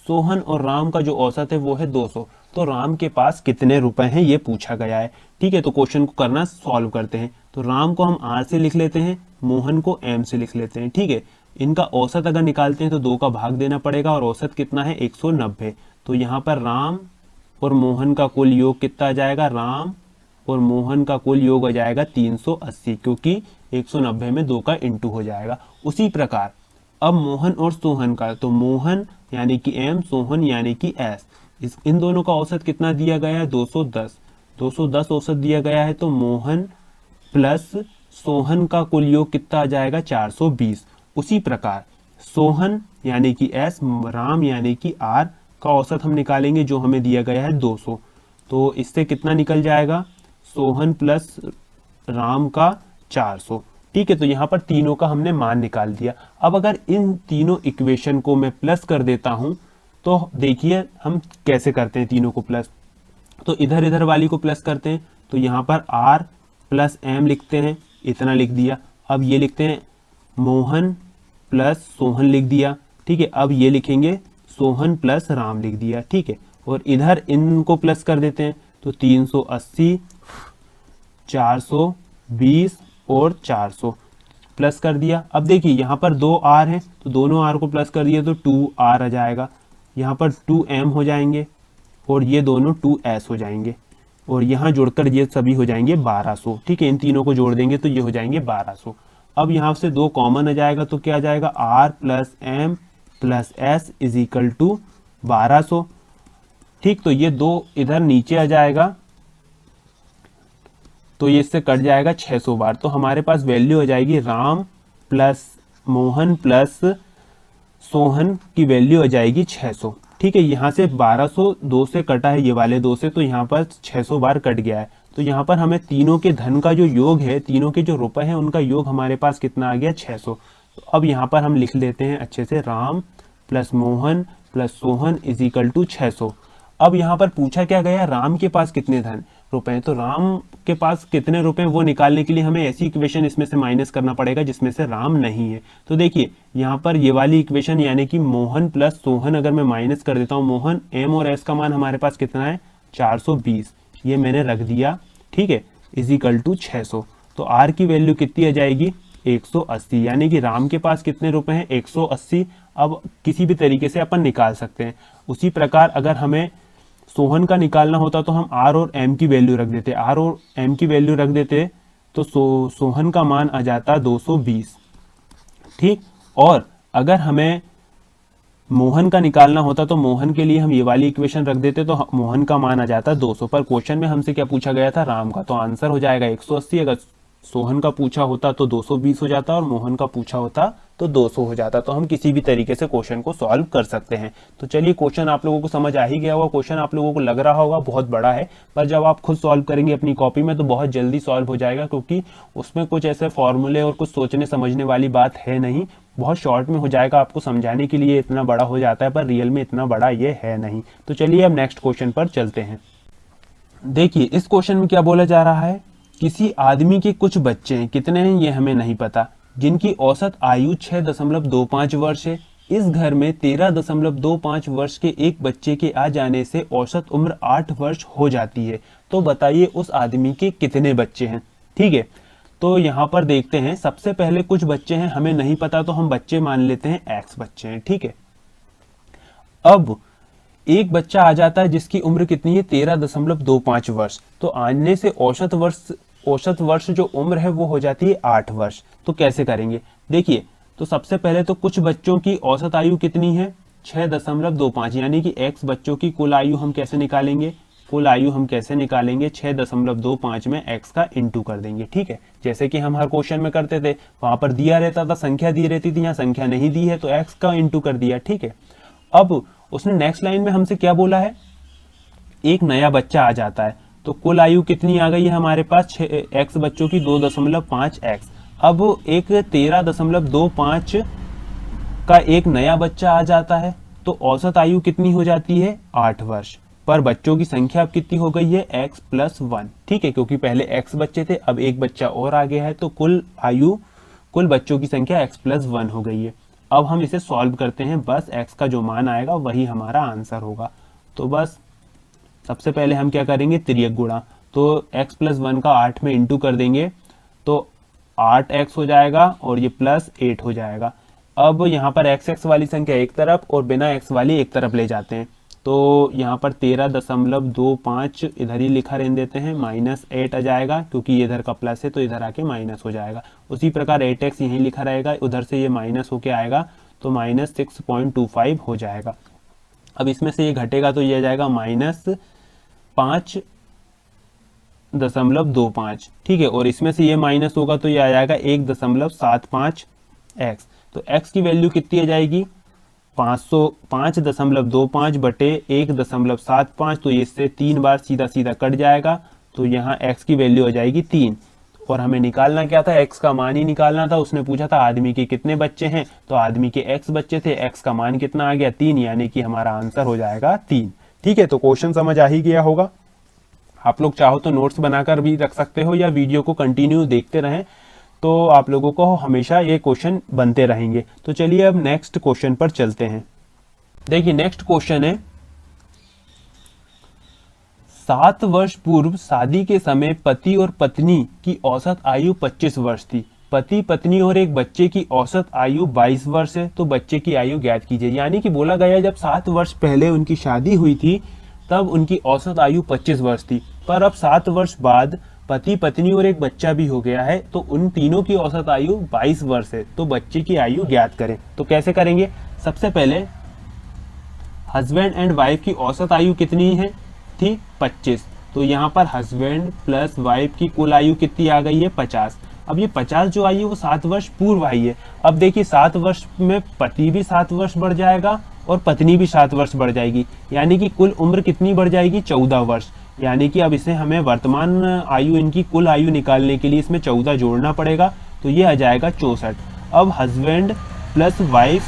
[SPEAKER 1] सोहन और राम का जो औसत है वो है 200। तो राम के पास कितने रुपए हैं ये पूछा गया है। ठीक है, तो क्वेश्चन को करना सॉल्व करते हैं। तो राम को हम आर से लिख लेते हैं, मोहन को एम से लिख लेते हैं। ठीक है, इनका औसत अगर निकालते हैं तो 2 का भाग देना पड़ेगा और औसत कितना है 190। तो यहाँ पर राम और मोहन का कुल योग कितना आ जाएगा, राम और मोहन का कुल योग आ जाएगा 380, क्योंकि 190 में 2 का इंटू हो जाएगा। उसी प्रकार अब मोहन और सोहन का, तो मोहन यानी कि m, सोहन यानी कि s, इन दोनों का औसत कितना दिया गया है 210, 210 औसत दिया गया है। तो मोहन प्लस सोहन का कुल योग कितना आ जाएगा 420। उसी प्रकार सोहन यानी कि s, राम यानी कि r का औसत हम निकालेंगे जो हमें दिया गया है 200। तो इससे कितना निकल जाएगा, सोहन प्लस राम का 400। ठीक है, तो यहाँ पर तीनों का हमने मान निकाल दिया। अब अगर इन तीनों इक्वेशन को मैं प्लस कर देता हूं तो देखिए हम कैसे करते हैं तीनों को प्लस। तो इधर इधर वाली को प्लस करते हैं, तो यहाँ पर r प्लस m लिखते हैं, इतना लिख दिया। अब ये लिखते हैं मोहन प्लस सोहन लिख दिया। ठीक है, अब ये लिखेंगे सोहन प्लस राम लिख दिया। ठीक है, और इधर इनको प्लस कर देते हैं, तो 380, 420 और 400 प्लस कर दिया। अब देखिए यहाँ पर 2 r हैं, तो दोनों r को प्लस कर दिया तो 2r आ जाएगा। यहाँ पर 2m हो जाएंगे और ये दोनों 2s हो जाएंगे, और यहाँ जोड़कर ये सभी हो जाएंगे 1200। ठीक है, इन तीनों को जोड़ देंगे तो ये हो जाएंगे 1200। अब यहाँ से 2 कॉमन आ जाएगा, तो क्या आ जाएगा r plus m plus s is equal to 1200। ठीक, तो ये 2 इधर नीचे आ जाएगा, तो ये इससे कट जाएगा 600 बार। तो हमारे पास वैल्यू हो जाएगी राम प्लस मोहन प्लस सोहन की वैल्यू हो जाएगी 600। ठीक है, यहाँ से 1200 2 से कटा है, ये वाले 2 से, तो यहाँ पर 600 बार कट गया है। तो यहाँ पर हमें तीनों के धन का जो योग है, तीनों के जो रुपए हैं उनका योग हमारे पास कितना आ गया 600। तो अब यहाँ पर हम लिख लेते हैं अच्छे से, Ram plus Mohan plus Sohan is equal to 600। अब यहाँ पर पूछा क्या गया, राम के पास कितने धन रुपए हैं, तो राम के पास कितने रुपए वो निकालने के लिए हमें ऐसी इक्वेशन इसमें से माइनस करना पड़ेगा जिसमें से राम नहीं है। तो देखिए यहाँ पर ये वाली इक्वेशन यानी कि मोहन प्लस सोहन अगर मैं माइनस कर देता हूँ, मोहन m और s का मान हमारे पास कितना है 420, ये मैंने रख दिया। ठीक है, इज इक्वल टू 600। तो r की वैल्यू कितनी आ जाएगी 180, यानी कि राम के पास कितने रुपए हैं 180। अब किसी भी तरीके से अपन निकाल सकते हैं। उसी प्रकार अगर हमें सोहन का निकालना होता तो हम r और m की वैल्यू रख देते, r और m की वैल्यू रख देते तो सोहन का मान आ जाता 220। ठीक, और अगर हमें मोहन का निकालना होता तो मोहन के लिए हम ये वाली इक्वेशन रख देते तो मोहन का मान आ जाता 200। पर क्वेश्चन में हमसे क्या पूछा गया था, राम का, तो आंसर हो जाएगा 180। अगर सोहन का पूछा होता तो 220 हो जाता और मोहन का पूछा होता तो 200 हो जाता। तो हम किसी भी तरीके से क्वेश्चन को सॉल्व कर सकते हैं। तो चलिए, क्वेश्चन आप लोगों को समझ आ ही गया होगा। क्वेश्चन आप लोगों को लग रहा होगा बहुत बड़ा है, पर जब आप खुद सॉल्व करेंगे अपनी कॉपी में तो बहुत जल्दी सॉल्व हो जाएगा, क्योंकि उसमें कुछ ऐसे फॉर्मूले और कुछ सोचने समझने वाली बात है नहीं। बहुत शॉर्ट में हो जाएगा, आपको समझाने के लिए इतना बड़ा हो जाता है पर रियल में इतना बड़ा ये है नहीं। तो चलिए अब नेक्स्ट क्वेश्चन पर चलते हैं। देखिए इस क्वेश्चन में क्या बोला जा रहा है, किसी आदमी के कुछ बच्चे हैं, कितने हैं ये हमें नहीं पता, जिनकी औसत आयु 6.25 वर्ष है। इस घर में 13.25 वर्ष के एक बच्चे के आ जाने से औसत उम्र 8 वर्ष हो जाती है। तो बताइए उस आदमी के कितने बच्चे हैं। ठीक है, तो यहाँ पर देखते हैं। सबसे पहले कुछ बच्चे हैं, हमें नहीं पता तो हम बच्चे मान लेते हैं x बच्चे हैं। ठीक है, अब एक बच्चा आ जाता है जिसकी उम्र कितनी है 13.25 वर्ष। तो आने से औसत वर्ष जो उम्र है वो हो जाती है 8 वर्ष। तो कैसे करेंगे, देखिए, तो सबसे पहले तो कुछ बच्चों की औसत आयु कितनी है 6.25, यानी कि x बच्चों की कुल आयु हम कैसे निकालेंगे, कुल आयु हम कैसे निकालेंगे 6.25 में x का इंटू कर देंगे। ठीक है, जैसे कि हम हर क्वेश्चन में करते थे, वहां पर दिया रहता था, संख्या दी रहती थी, यहाँ संख्या नहीं दी है तो x का इंटू कर दिया। ठीक है, अब उसने नेक्स्ट लाइन में हमसे क्या बोला है, एक नया बच्चा आ जाता है, तो कुल आयु कितनी आ गई है हमारे पास x बच्चों की 2.5x। अब एक 13.25 का एक नया बच्चा आ जाता है तो औसत आयु कितनी हो जाती है 8 वर्ष। पर बच्चों की संख्या अब कितनी हो गई है x + 1। ठीक है, क्योंकि पहले x बच्चे थे, अब एक बच्चा और आ गया है, तो कुल बच्चों की संख्या x + 1 हो गई है। अब हम इसे सॉल्व करते हैं, बस x का जो मान आएगा वही हमारा आंसर होगा। तो बस सबसे पहले हम क्या करेंगे, तिर्यक गुणा, तो x + 1 का 8 में इंटू कर देंगे तो 8x हो जाएगा और ये +8 हो जाएगा। अब यहाँ पर x वाली संख्या एक तरफ और बिना x वाली एक तरफ ले जाते हैं, तो यहाँ पर 13.25 इधर ही लिखा रहने देते हैं, -8 आ जाएगा, क्योंकि ये इधर का प्लस है तो इधर आके माइनस हो जाएगा। उसी प्रकार 8x यहीं लिखा रहेगा, उधर से ये माइनस होके आएगा तो -6.25 हो जाएगा। अब इसमें से ये घटेगा तो ये आ जाएगा -5.25, ठीक है। और इसमें से ये माइनस होगा तो ये आ जाएगा 1.75x। तो x की वैल्यू कितनी आ जाएगी 5.25 बटे 1.75, तो इससे 3 बार सीधा सीधा कट जाएगा, तो यहाँ x की वैल्यू आ जाएगी 3। और हमें निकालना क्या था, x का मान ही निकालना था। उसने पूछा था आदमी के कितने बच्चे हैं, तो आदमी के x बच्चे थे, x का मान कितना आ गया 3, यानी कि हमारा आंसर हो जाएगा 3। ठीक है, तो क्वेश्चन समझ आ ही गया होगा। आप लोग चाहो तो नोट्स बनाकर भी रख सकते हो या वीडियो को कंटिन्यू देखते रहें, तो आप लोगों को हमेशा ये क्वेश्चन बनते रहेंगे। तो चलिए अब नेक्स्ट क्वेश्चन पर चलते हैं। देखिए नेक्स्ट क्वेश्चन है, 7 वर्ष पूर्व शादी के समय पति और पत्नी की औसत आयु 25 वर्ष थी। पति पत्नी और एक बच्चे की औसत आयु 22 वर्ष है, तो बच्चे की आयु ज्ञात कीजिए। यानी कि बोला गया जब 7 वर्ष पहले उनकी शादी हुई थी तब उनकी औसत आयु 25 वर्ष थी, पर अब 7 वर्ष बाद पति पत्नी और एक बच्चा भी हो गया है, तो उन तीनों की औसत आयु 22 वर्ष है, तो बच्चे की आयु ज्ञात करें। तो कैसे करेंगे, सबसे पहले हस्बैंड एंड वाइफ की औसत आयु कितनी है थी 25, तो यहाँ पर हस्बैंड प्लस वाइफ की कुल आयु कितनी आ गई है 50। अब ये 50 जो आई है वो 7 वर्ष पूर्व आई है। अब देखिए 7 वर्ष में पति भी 7 वर्ष बढ़ जाएगा और पत्नी भी 7 वर्ष बढ़ जाएगी, यानी कि कुल उम्र कितनी बढ़ जाएगी 14 वर्ष। यानी कि अब इसे हमें वर्तमान आयु, इनकी कुल आयु निकालने के लिए इसमें 14 जोड़ना पड़ेगा, तो ये आ जाएगा 64। अब हस्बैंड प्लस वाइफ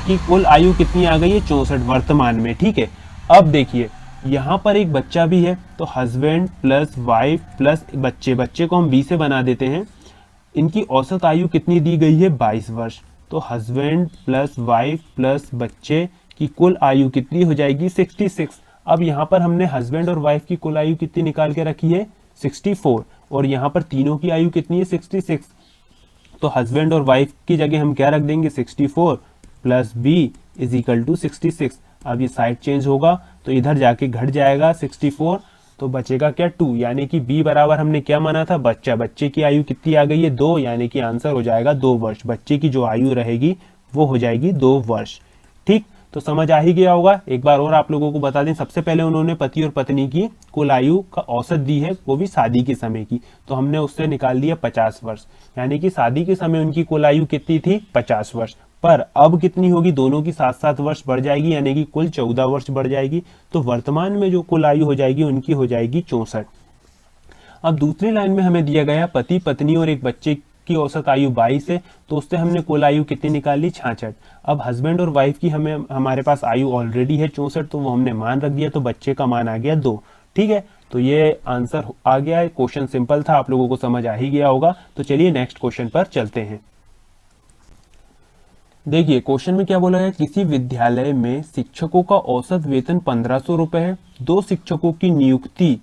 [SPEAKER 1] की कुल आयु कितनी आ गई है 64 वर्तमान में, ठीक है। अब देखिए यहाँ पर एक बच्चा भी है, तो हस्बैंड प्लस वाइफ प्लस बच्चे को हम 20 से बना देते हैं। इनकी औसत आयु कितनी दी गई है 22 वर्ष, तो हस्बैंड प्लस वाइफ प्लस बच्चे की कुल आयु कितनी हो जाएगी 66। अब यहाँ पर हमने हस्बैंड और वाइफ की कुल आयु कितनी निकाल के रखी है 64, और यहाँ पर तीनों की आयु कितनी है 66, तो हस्बैंड और वाइफ की जगह हम क्या रख देंगे 64 plus B is equal to 66। अब ये साइड चेंज होगा तो इधर जाके घट जाएगा 64, तो बचेगा क्या 2, यानी कि b बराबर हमने क्या माना था बच्चा। बच्चे की आयु कितनी आ गई है 2, यानी कि आंसर हो जाएगा 2 वर्ष। बच्चे की जो आयु रहेगी वो हो जाएगी 2 वर्ष। ठीक, तो समझ आ ही गया होगा। एक बार और आप लोगों को बता दें, सबसे पहले उन्होंने पति और पत्नी की कुल आयु का औसत दी है, वो भी शादी के समय की, तो हमने उससे निकाल दिया 50 वर्ष, यानी कि शादी के समय उनकी कुल आयु कितनी थी 50 वर्ष। पर अब कितनी होगी, दोनों की 7-7 वर्ष बढ़ जाएगी, यानी कि कुल 14 वर्ष बढ़ जाएगी, तो वर्तमान में जो कुल आयु हो जाएगी उनकी हो जाएगी 64। अब दूसरी लाइन में हमें दिया गया पति पत्नी और एक बच्चे की औसत आयु 22 है, तो उससे हमने कुल आयु कितनी निकाली 66। अब हस्बैंड और वाइफ की हमारे पास आयु ऑलरेडी है 64, तो वो हमने मान रख दिया, तो बच्चे का मान आ गया 2। ठीक है, तो ये आंसर आ गया है। क्वेश्चन सिंपल था, आप लोगों को समझ आ ही गया होगा। तो चलिए नेक्स्ट क्वेश्चन पर चलते हैं। देखिए क्वेश्चन में क्या बोला है, किसी विद्यालय में शिक्षकों का औसत वेतन 1500 रुपए है। 2 शिक्षकों की नियुक्ति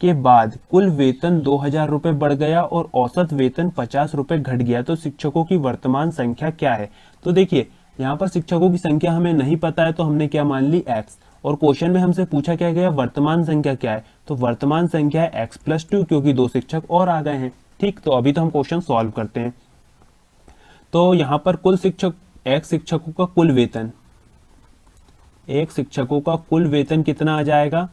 [SPEAKER 1] के बाद कुल वेतन 2000 रुपए बढ़ गया और औसत वेतन 50 रुपए घट गया, तो शिक्षकों की वर्तमान संख्या क्या है। तो देखिए यहाँ पर शिक्षकों की संख्या हमें नहीं पता है, तो हमने क्या मान ली x, और क्वेश्चन में हमसे पूछा क्या गया वर्तमान संख्या क्या है, तो वर्तमान संख्या है x+2, क्योंकि 2 शिक्षक और आ गए हैं। ठीक, तो अभी तो हम क्वेश्चन सॉल्व करते हैं। तो यहाँ पर कुल शिक्षक एक शिक्षकों का कुल वेतन, एक शिक्षकों का कुल वेतन कितना आ जाएगा,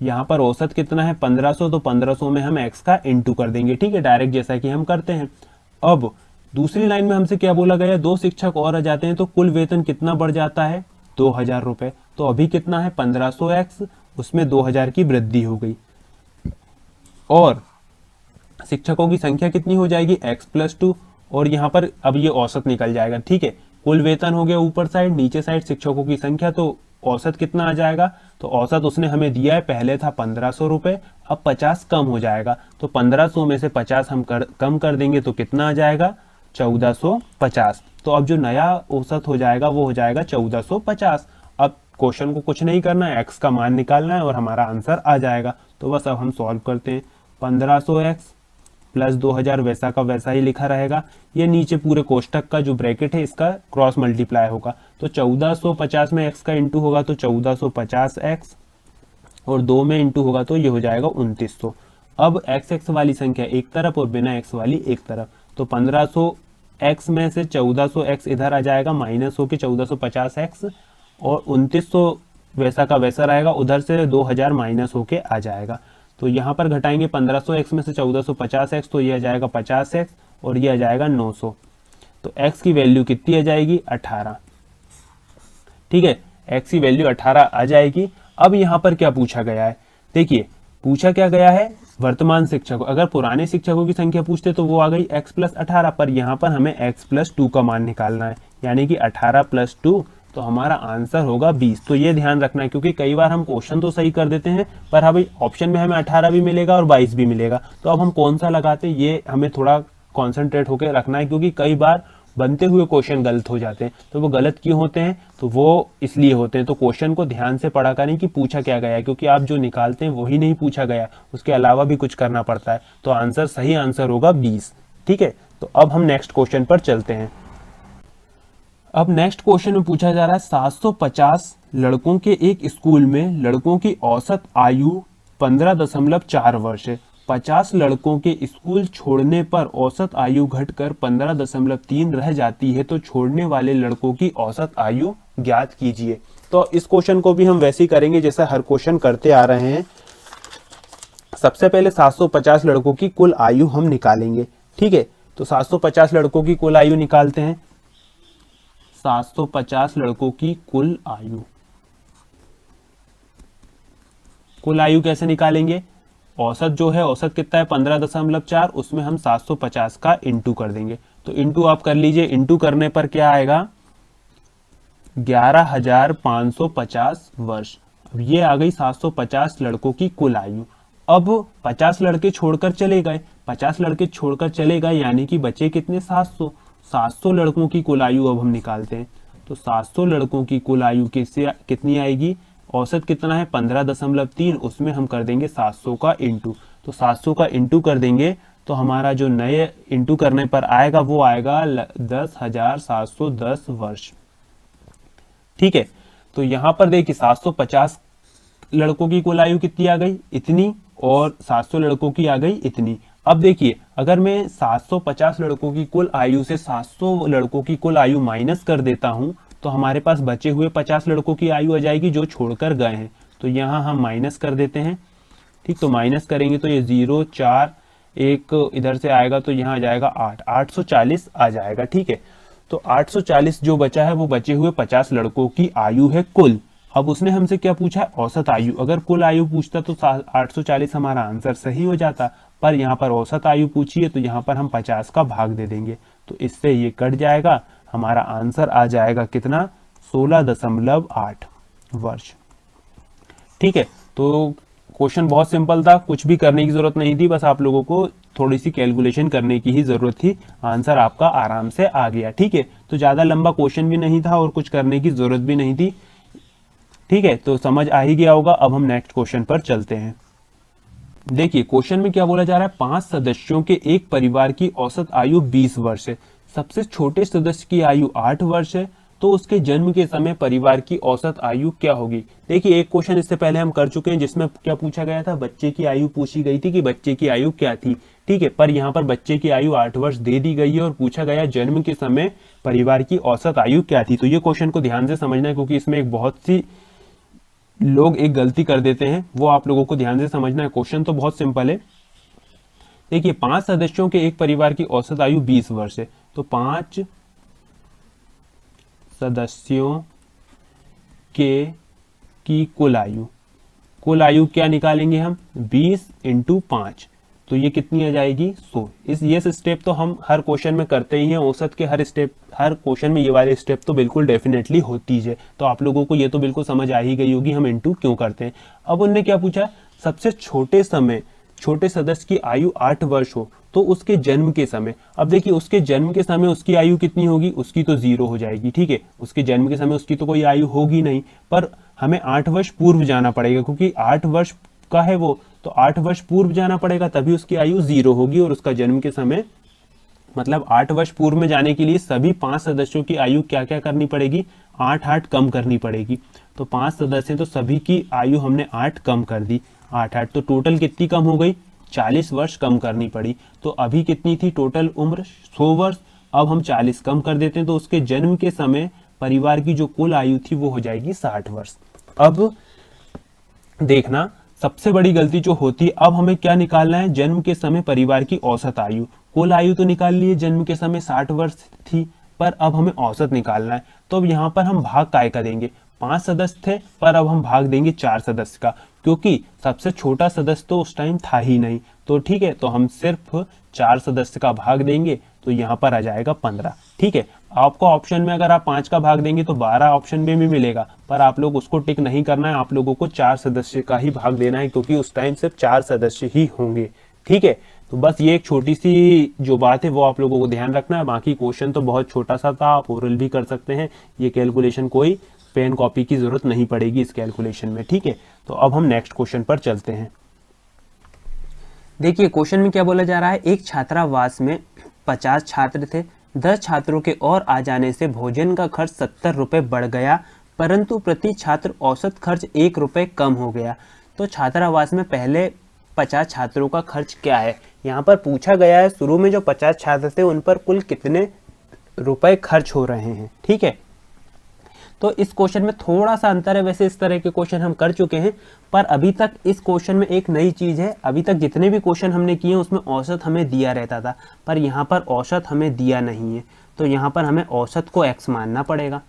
[SPEAKER 1] यहाँ पर औसत कितना है 1500, तो 1500 में हम x का इंटू कर देंगे। ठीक है, डायरेक्ट जैसा कि हम करते हैं। अब दूसरी लाइन में हमसे क्या बोला गया, 2 शिक्षक और आ जाते हैं, तो कुल वेतन कितना बढ़ जाता है 2000 रुपए। तो अभी कितना है 1500x, उसमें 2000 की वृद्धि हो गई, और शिक्षकों की संख्या कितनी हो जाएगी x+2, और यहाँ पर अब ये औसत निकल जाएगा। ठीक है, कुल वेतन हो गया ऊपर साइड, नीचे साइड शिक्षकों की संख्या, तो औसत कितना आ जाएगा, तो औसत उसने हमें दिया है, पहले था 1500 रुपए, अब 50 कम हो जाएगा, तो 1500 में से 50 हम कम कर देंगे, तो कितना आ जाएगा 1450। तो अब जो नया औसत हो जाएगा वो हो जाएगा 1450। अब क्वेश्चन को कुछ नहीं करना है, x का मान निकालना है और हमारा आंसर आ जाएगा। तो बस अब हम सॉल्व करते हैं। 1500x प्लस 2000 वैसा का वैसा ही लिखा रहेगा, ये नीचे पूरे कोष्टक का जो ब्रैकेट है इसका क्रॉस मल्टीप्लाई होगा, तो 1450 में x का इंटू होगा तो 1450x, और 2 में इंटू होगा तो ये हो जाएगा 2900। अब x वाली संख्या एक तरफ और बिना x वाली एक तरफ, तो 1500 x में से 1400x इधर आ जाएगा, माइनस होके 1450x, और 2900 वैसा का वैसा रहेगा, उधर से 2000 माइनस होके आ जाएगा। तो यहाँ पर घटाएंगे 1500x में से 1450x, तो ये आ जाएगा 50x, और ये आ जाएगा 900। तो x की वैल्यू कितनी आ जाएगी? 18। ठीक है, x की वैल्यू 18 आ जाएगी। अब यहाँ पर क्या पूछा गया है? देखिए पूछा क्या गया है, वर्तमान शिक्षक। अगर पुराने शिक्षकों की संख्या पूछते तो वो आ गई x + 18, पर यहाँ पर हमें x + 2 का मान निकालना है, यानी कि 18 + 2, तो हमारा आंसर होगा 20। तो ये ध्यान रखना है, क्योंकि कई बार हम क्वेश्चन तो सही कर देते हैं, पर हाँ भाई ऑप्शन में हमें 18 भी मिलेगा और 22 भी मिलेगा। तो अब हम कौन सा लगाते हैं, ये हमें थोड़ा कॉन्सेंट्रेट होकर रखना है, क्योंकि कई बार बनते हुए क्वेश्चन गलत हो जाते हैं। तो वो गलत क्यों होते हैं? तो वो इसलिए होते हैं। तो क्वेश्चन को ध्यान से पढ़ा करें कि पूछा क्या गया है, क्योंकि आप जो निकालते हैं वही नहीं पूछा गया, उसके अलावा भी कुछ करना पड़ता है। तो आंसर, सही आंसर होगा 20। ठीक है, तो अब हम नेक्स्ट क्वेश्चन पर चलते हैं। अब नेक्स्ट क्वेश्चन में पूछा जा रहा है 750 लड़कों के एक स्कूल में लड़कों की औसत आयु 15.4 वर्ष है। 50 लड़कों के स्कूल छोड़ने पर औसत आयु घटकर 15.3 रह जाती है, तो छोड़ने वाले लड़कों की औसत आयु ज्ञात कीजिए। तो इस क्वेश्चन को भी हम वैसे ही करेंगे जैसा हर क्वेश्चन करते आ रहे हैं। सबसे पहले 750 लड़कों की कुल आयु हम निकालेंगे। ठीक है, तो 750 लड़कों की कुल आयु निकालते हैं। 750 लड़कों की कुल आयु, कुल आयु कैसे निकालेंगे? औसत जो है, औसत कितना है 15.4, उसमें हम 750 का इंटू कर देंगे। तो इंटू आप कर लीजिए, इंटू करने पर क्या आएगा? 11,550 वर्ष। अब ये आ गई 750 लड़कों की कुल आयु। अब 50 लड़के छोड़कर चले गए, 50 लड़के छोड़कर चले गए, यानी कि बचे कितने? 700। 700 लड़कों की कुल आयु अब हम निकालते हैं। तो 700 लड़कों की कुल आयु किससे कितनी आएगी? औसत कितना है 15.3, उसमें हम कर देंगे 700 का इंटू। तो 700 का इंटू कर देंगे तो हमारा जो नए इंटू करने पर आएगा वो आएगा 10,710 वर्ष। ठीक है, तो यहां पर देखिए 750 लड़कों की कुल आयु कितनी आ गई? इतनी, और 700 लड़कों की आ गई इतनी। अब देखिए अगर मैं 750 लड़कों की कुल आयु से 700 लड़कों की कुल आयु माइनस कर देता हूं, तो हमारे पास बचे हुए 50 लड़कों की आयु आ जाएगी जो छोड़कर गए हैं। तो यहां हम माइनस कर देते हैं। ठीक, तो माइनस करेंगे तो ये 0, 4, 1 इधर से आएगा, तो यहाँ आ जाएगा 8, 840 आ जाएगा। ठीक है, तो 840 जो बचा है वो बचे हुए 50 लड़कों की आयु है कुल। अब उसने हमसे क्या पूछा है? औसत आयु। अगर कुल आयु पूछता तो 840 हमारा आंसर सही हो जाता, पर यहाँ पर औसत आयु पूछी है तो यहाँ पर हम 50 का भाग दे देंगे, तो इससे ये कट जाएगा। हमारा आंसर आ जाएगा कितना? 16.8 वर्ष। ठीक है, तो क्वेश्चन बहुत सिंपल था, कुछ भी करने की जरूरत नहीं थी, बस आप लोगों को थोड़ी सी कैलकुलेशन करने की ही जरूरत थी। आंसर आपका आराम से आ गया। ठीक है, तो ज्यादा लंबा क्वेश्चन भी नहीं था और कुछ करने की जरूरत भी नहीं थी। ठीक है, तो समझ आ ही गया होगा। अब हम नेक्स्ट क्वेश्चन पर चलते हैं। देखिए क्वेश्चन में क्या बोला जा रहा है? 5 सदस्यों के एक परिवार की औसत आयु 20 वर्ष है। सबसे छोटे सदस्य की आयु 8 वर्ष है, तो उसके जन्म के समय परिवार की औसत आयु क्या होगी? देखिए एक क्वेश्चन इससे पहले हम कर चुके हैं जिसमें क्या पूछा गया था? बच्चे की आयु पूछी गई थी कि बच्चे की आयु क्या थी। ठीक है, पर यहाँ पर बच्चे की आयु 8 वर्ष दे दी गई है और पूछा गया जन्म के समय परिवार की औसत आयु क्या थी। तो ये क्वेश्चन को ध्यान से समझना है, क्योंकि इसमें एक बहुत सी लोग एक गलती कर देते हैं, वो आप लोगों को ध्यान से समझना है। क्वेश्चन तो बहुत सिंपल है। देखिए 5 सदस्यों के एक परिवार की औसत आयु 20 वर्ष है, तो 5 सदस्यों के की कुल आयु क्या निकालेंगे हम? 20 × 5, तो ये कितनी आ जाएगी? 100। ये स्टेप तो हम हर क्वेश्चन में करते ही हैं। औसत के हर क्वेश्चन में ये वाले स्टेप तो बिल्कुल डेफिनेटली होती है। तो आप लोगों को ये तो बिल्कुल समझ आ ही गई होगी हम इंटू क्यों करते हैं। अब उनने क्या पूछा? सबसे छोटे सदस्य की आयु 8 वर्ष हो, तो उसके जन्म के समय। अब देखिए उसके जन्म के समय उसकी आयु कितनी होगी? उसकी तो 0 हो जाएगी। ठीक है, उसके जन्म के समय उसकी तो कोई आयु होगी नहीं, पर हमें 8 वर्ष पूर्व जाना पड़ेगा, क्योंकि 8 वर्ष का है वो, तो 8 वर्ष पूर्व जाना पड़ेगा, तभी उसकी आयु 0 होगी। और उसका जन्म के समय मतलब 8 वर्ष पूर्व में जाने के लिए सभी 5 सदस्यों की आयु क्या क्या करनी पड़ेगी? 8 कम करनी पड़ेगी। तो 5 सदस्य तो सभी की आयु हमने 8 कम कर दी, 8 तो टोटल कितनी कम हो गई? 40 वर्ष कम करनी पड़ी। तो अभी कितनी थी टोटल उम्र? 100 वर्ष। अब हम 40 कम कर देते हैं तो उसके जन्म के समय परिवार की जो कुल आयु थी वो हो जाएगी 60 वर्ष। अब देखना सबसे बड़ी गलती जो होती है, अब हमें क्या निकालना है, जन्म के समय परिवार की औसत आयु। कुल आयु तो निकाल लिए, जन्म के समय 60 वर्ष थी, पर अब हमें औसत निकालना है। तो अब यहाँ पर हम भाग काय का देंगे, 5 सदस्य थे पर अब हम भाग देंगे 4 सदस्य का, क्योंकि सबसे छोटा सदस्य तो उस टाइम था ही नहीं। तो ठीक है, तो हम सिर्फ 4 सदस्य का भाग देंगे तो यहाँ पर आ जाएगा 15। ठीक है, आपको ऑप्शन में अगर आप 5 का भाग देंगे तो 12 ऑप्शन में भी मिलेगा, पर आप लोग उसको टिक नहीं करना है, आप लोगों को 4 सदस्य का ही भाग देना है, क्योंकि उस टाइम सिर्फ 4 सदस्य ही होंगे। ठीक है, तो बस ये एक छोटी सी जो बात है वो आप लोगों को ध्यान रखना है। बाकी क्वेश्चन तो बहुत छोटा सा था, आप ओरल भी कर सकते हैं। ये कैलकुलेशन कोई पेन कॉपी की जरूरत नहीं पड़ेगी इस कैलकुलेशन में। ठीक है, तो अब हम नेक्स्ट क्वेश्चन पर चलते हैं।
[SPEAKER 3] देखिए क्वेश्चन में क्या बोला जा रहा है, एक छात्रावास में 50 छात्र थे, 10 छात्रों के और आ जाने से भोजन का खर्च 70 रुपये बढ़ गया, परंतु प्रति छात्र औसत खर्च 1 रुपये कम हो गया। तो छात्रावास में पहले 50 छात्रों का खर्च क्या है, यहाँ पर पूछा गया है शुरू में जो 50 छात्र थे उन पर कुल कितने रुपए खर्च हो रहे हैं। ठीक है, तो इस क्वेश्चन में थोड़ा सा अंतर है, वैसे इस तरह के क्वेश्चन हम कर चुके हैं, पर अभी तक इस क्वेश्चन में एक नई चीज है। अभी तक जितने भी क्वेश्चन हमने किए उसमें औसत हमें दिया रहता था, पर यहाँ पर औसत हमें दिया नहीं है, तो यहाँ पर हमें औसत को x मानना पड़ेगा।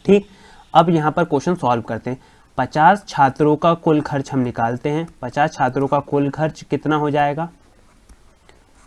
[SPEAKER 3] ठीक, अब यहाँ पर क्वेश्चन सॉल्व करते हैं। 50 छात्रों का कुल खर्च हम निकालते हैं। 50 छात्रों का कुल खर्च कितना हो जाएगा,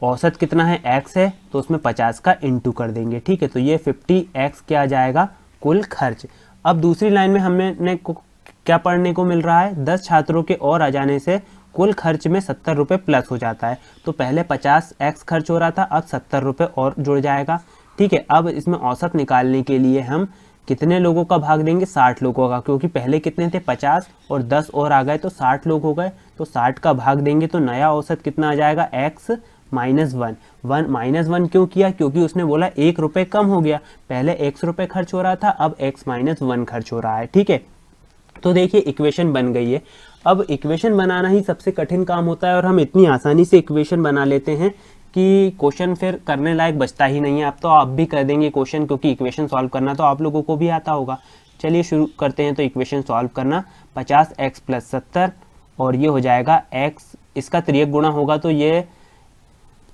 [SPEAKER 3] औसत कितना है x है, तो उसमें 50 का इंटू कर देंगे। ठीक है, तो ये 50x क्या आ जाएगा, कुल खर्च। अब दूसरी लाइन में हमने क्या पढ़ने को मिल रहा है, 10 छात्रों के और आ जाने से कुल खर्च में 70 रुपये प्लस हो जाता है। तो पहले 50x खर्च हो रहा था, अब 70 रुपये और जुड़ जाएगा। ठीक है, अब इसमें औसत निकालने के लिए हम कितने लोगों का भाग देंगे, 60 लोगों का, क्योंकि पहले कितने थे 50 और 10 और आ गए तो 60 लोग हो गए, तो 60 का भाग देंगे तो नया औसत कितना आ जाएगा, x -1। -1 क्यों किया, क्योंकि उसने बोला 1 रुपये कम हो गया, पहले x रुपये खर्च हो रहा था, अब x -1 खर्च हो रहा है। ठीक है, तो देखिए इक्वेशन बन गई है। अब इक्वेशन बनाना ही सबसे कठिन काम होता है और हम इतनी आसानी से इक्वेशन बना लेते हैं कि क्वेश्चन फिर करने लायक बचता ही नहीं है। अब तो आप भी कर देंगे क्वेश्चन, क्योंकि इक्वेशन सॉल्व करना तो आप लोगों को भी आता होगा। चलिए शुरू करते हैं। तो इक्वेशन सॉल्व करना, 50x + 70 और ये हो जाएगा x, इसका तिर्यक गुणा होगा तो ये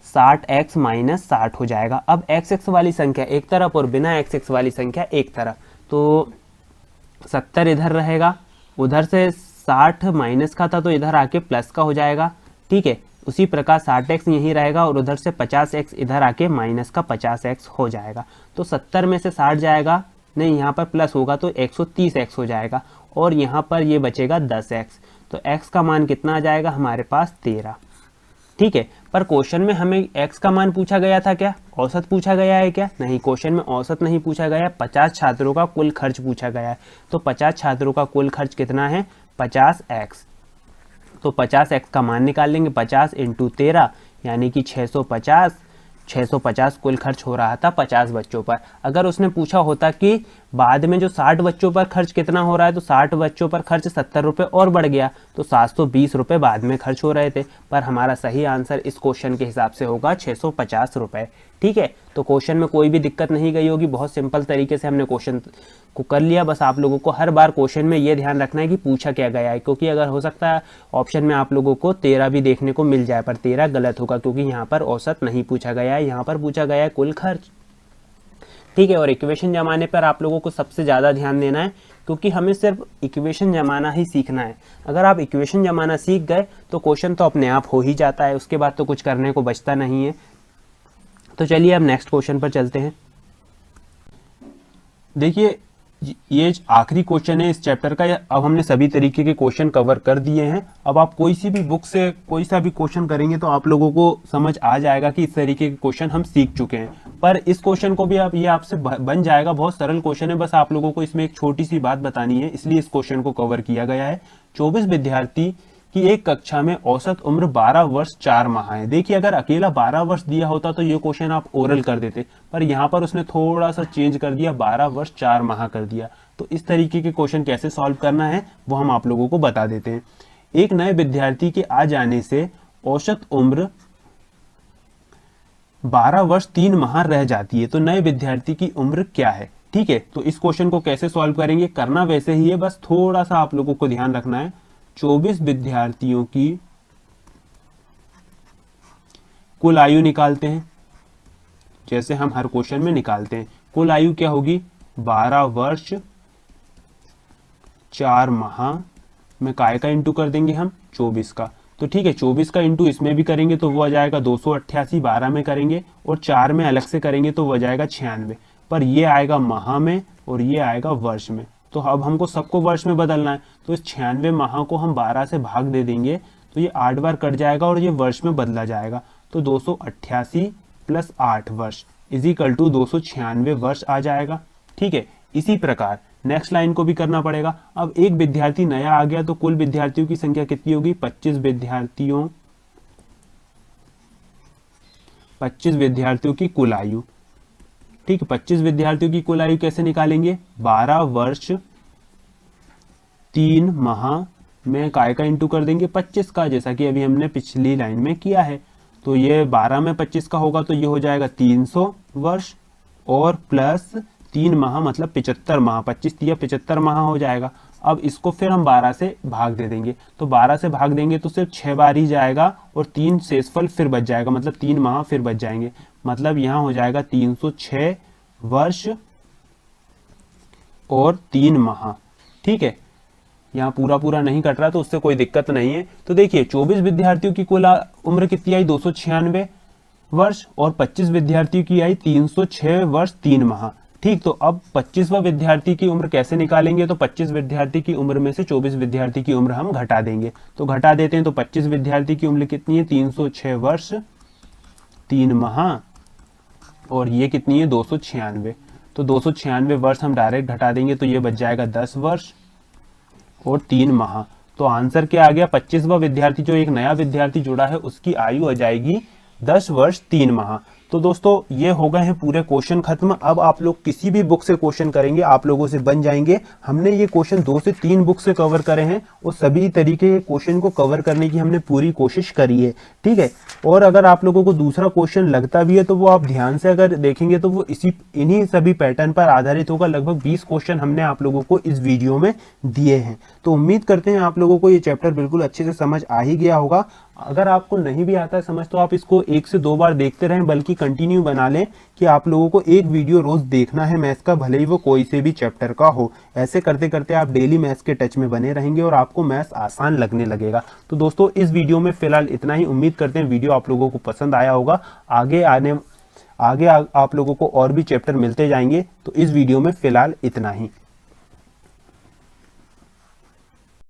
[SPEAKER 3] 60x - 60 हो जाएगा। अब x वाली संख्या एक तरफ और बिना x वाली संख्या एक तरफ, तो 70 इधर रहेगा, उधर से 60 माइनस का था तो इधर आके प्लस का हो जाएगा। ठीक है, उसी प्रकार 60x यहीं रहेगा और उधर से 50x इधर आके माइनस का 50x हो जाएगा। तो 70 में से 60 जाएगा, नहीं यहाँ पर प्लस होगा तो 130x हो जाएगा और यहाँ पर ये बचेगा 10x। तो x का मान कितना आ जाएगा हमारे पास, 13। ठीक है, पर क्वेश्चन में हमें x का मान पूछा गया था क्या, औसत पूछा गया है क्या, नहीं, क्वेश्चन में औसत नहीं पूछा गया, 50 छात्रों का कुल खर्च पूछा गया है। तो 50 छात्रों का कुल खर्च कितना है, 50x। तो 50x का मान निकाल लेंगे, 50 × 13 यानी कि 650 कुल खर्च हो रहा था 50 बच्चों पर। अगर उसने पूछा होता कि बाद में जो 60 बच्चों पर खर्च कितना हो रहा है, तो 60 बच्चों पर खर्च 70 रुपये और बढ़ गया, तो 720 रुपये बाद में खर्च हो रहे थे, पर हमारा सही आंसर इस क्वेश्चन के हिसाब से होगा 650 रुपये। ठीक है, तो क्वेश्चन में कोई भी दिक्कत नहीं गई होगी, बहुत सिंपल तरीके से हमने क्वेश्चन को कर लिया। बस आप लोगों को हर बार क्वेश्चन में ये ध्यान रखना है कि पूछा क्या गया है, क्योंकि अगर हो सकता है ऑप्शन में आप लोगों को 13 भी देखने को मिल जाए, पर 13 गलत होगा, क्योंकि यहाँ पर औसत नहीं पूछा गया है, यहाँ पर पूछा गया है कुल खर्च। ठीक है, और इक्वेशन जमाने पर आप लोगों को सबसे ज़्यादा ध्यान देना है, क्योंकि हमें सिर्फ इक्वेशन जमाना ही सीखना है। अगर आप इक्वेशन जमाना सीख गए तो क्वेश्चन तो अपने आप हो ही जाता है, उसके बाद तो कुछ करने को बचता नहीं है। तो चलिए अब नेक्स्ट क्वेश्चन पर चलते हैं।
[SPEAKER 1] देखिए ये आखिरी क्वेश्चन है इस चैप्टर का। अब हमने सभी तरीके के क्वेश्चन कवर कर दिए हैं। अब आप कोई सी भी बुक से कोई सा भी क्वेश्चन करेंगे तो आप लोगों को समझ आ जाएगा कि इस तरीके के क्वेश्चन हम सीख चुके हैं। पर इस क्वेश्चन को भी आप ये आपसे बन जाएगा, बहुत सरल क्वेश्चन है, बस आप लोगों को इसमें एक छोटी सी बात बतानी है, इसलिए इस क्वेश्चन को कवर किया गया है। 24 विद्यार्थी कि एक कक्षा में औसत उम्र 12 वर्ष 4 माह है। देखिए अगर अकेला 12 वर्ष दिया होता तो ये क्वेश्चन आप ओरल कर देते, पर यहाँ पर उसने थोड़ा सा चेंज कर दिया, 12 वर्ष 4 माह कर दिया। तो इस तरीके के क्वेश्चन कैसे सॉल्व करना है वो हम आप लोगों को बता देते हैं। एक नए विद्यार्थी के आ जाने से औसत उम्र 12 वर्ष 3 माह रह जाती है तो नए विद्यार्थी की उम्र क्या है। ठीक है, तो इस क्वेश्चन को कैसे सॉल्व करेंगे, करना वैसे ही है, बस थोड़ा सा आप लोगों को ध्यान रखना है। 24 विद्यार्थियों की कुल आयु निकालते हैं, जैसे हम हर क्वेश्चन में निकालते हैं। कुल आयु क्या होगी, 12 वर्ष 4 माह में काय का इंटू कर देंगे हम, 24 का। तो ठीक है, 24 का इंटू इसमें भी करेंगे तो वो आ जाएगा 288, 12 में करेंगे और 4 में अलग से करेंगे तो वो आ जाएगा 96। पर ये आएगा माह में और ये आएगा वर्ष में, तो अब हमको सबको वर्ष में बदलना है। तो इस 96 माह को हम 12 से भाग दे देंगे तो ये 8 बार कट जाएगा और ये वर्ष में बदला जाएगा। तो 288 प्लस 8 वर्ष इज इक्वल टू 296 वर्ष आ जाएगा। ठीक है, इसी प्रकार नेक्स्ट लाइन को भी करना पड़ेगा। अब एक विद्यार्थी नया आ गया तो कुल विद्यार्थियों की संख्या कितनी होगी, 25 विद्यार्थियों की कुल आयु। ठीक है, 25 विद्यार्थियों की कुल आयु कैसे निकालेंगे, 12 वर्ष 3 माह में काय का इंटू कर देंगे 25 का, जैसा कि अभी हमने पिछली लाइन में किया है। तो ये 12 में 25 का होगा तो ये हो जाएगा 300 वर्ष और प्लस 3 माह मतलब 75 माह, 25 या 75 माह हो जाएगा। अब इसको फिर हम 12 से भाग दे देंगे, तो 12 से भाग देंगे तो सिर्फ 6 बार ही जाएगा और 3 शेषफल फिर बच जाएगा, मतलब 3 माह फिर बच जाएंगे। मतलब यहाँ हो जाएगा 306 वर्ष और 3 माह। ठीक है, यहाँ पूरा पूरा नहीं कट रहा तो उससे कोई दिक्कत नहीं है। तो देखिए 24 विद्यार्थियों की कुल उम्र कितनी आई, 296 वर्ष और 25 विद्यार्थियों की आई 306 वर्ष 3 माह। ठीक, तो अब 25वां विद्यार्थी की उम्र कैसे निकालेंगे, तो 25 विद्यार्थी की उम्र में से 24 विद्यार्थी की उम्र हम घटा देंगे। तो घटा देते हैं तो 25 विद्यार्थी की उम्र कितनी है, 306 वर्ष 3 माह और ये कितनी है 296। तो 296 वर्ष हम डायरेक्ट घटा देंगे तो ये बच जाएगा 10 वर्ष और 3 माह। तो आंसर क्या आ गया, 25वां विद्यार्थी जो एक नया विद्यार्थी जुड़ा है उसकी आयु आ जाएगी 10 वर्ष 3 माह। तो दोस्तों ये हो गए हैं पूरे क्वेश्चन खत्म। अब आप लोग किसी भी बुक से क्वेश्चन करेंगे आप लोगों से बन जाएंगे। हमने ये क्वेश्चन 2 से 3 बुक से कवर करे हैं और सभी तरीके के क्वेश्चन को कवर करने की हमने पूरी कोशिश करी है। ठीक है, और अगर आप लोगों को दूसरा क्वेश्चन लगता भी है तो वो आप ध्यान से अगर देखेंगे तो वो इन्हीं सभी पैटर्न पर आधारित होगा। लगभग 20 क्वेश्चन हमने आप लोगों को इस वीडियो में दिए हैं। तो उम्मीद करते हैं आप लोगों को ये चैप्टर बिल्कुल अच्छे से समझ आ ही गया होगा। अगर आपको नहीं भी आता है समझ तो आप इसको 1 से 2 बार देखते रहें, बल्कि कंटिन्यू बना लें कि आप लोगों को एक वीडियो रोज देखना है मैथ्स का, भले ही वो कोई से भी चैप्टर का हो। ऐसे करते करते आप डेली मैथ्स के टच में बने रहेंगे और आपको मैथ्स आसान लगने लगेगा। तो दोस्तों इस वीडियो में फिलहाल इतना ही। उम्मीद करते हैं वीडियो आप लोगों को पसंद आया होगा। आगे आप लोगों को और भी चैप्टर मिलते जाएंगे। तो इस वीडियो में फिलहाल इतना ही।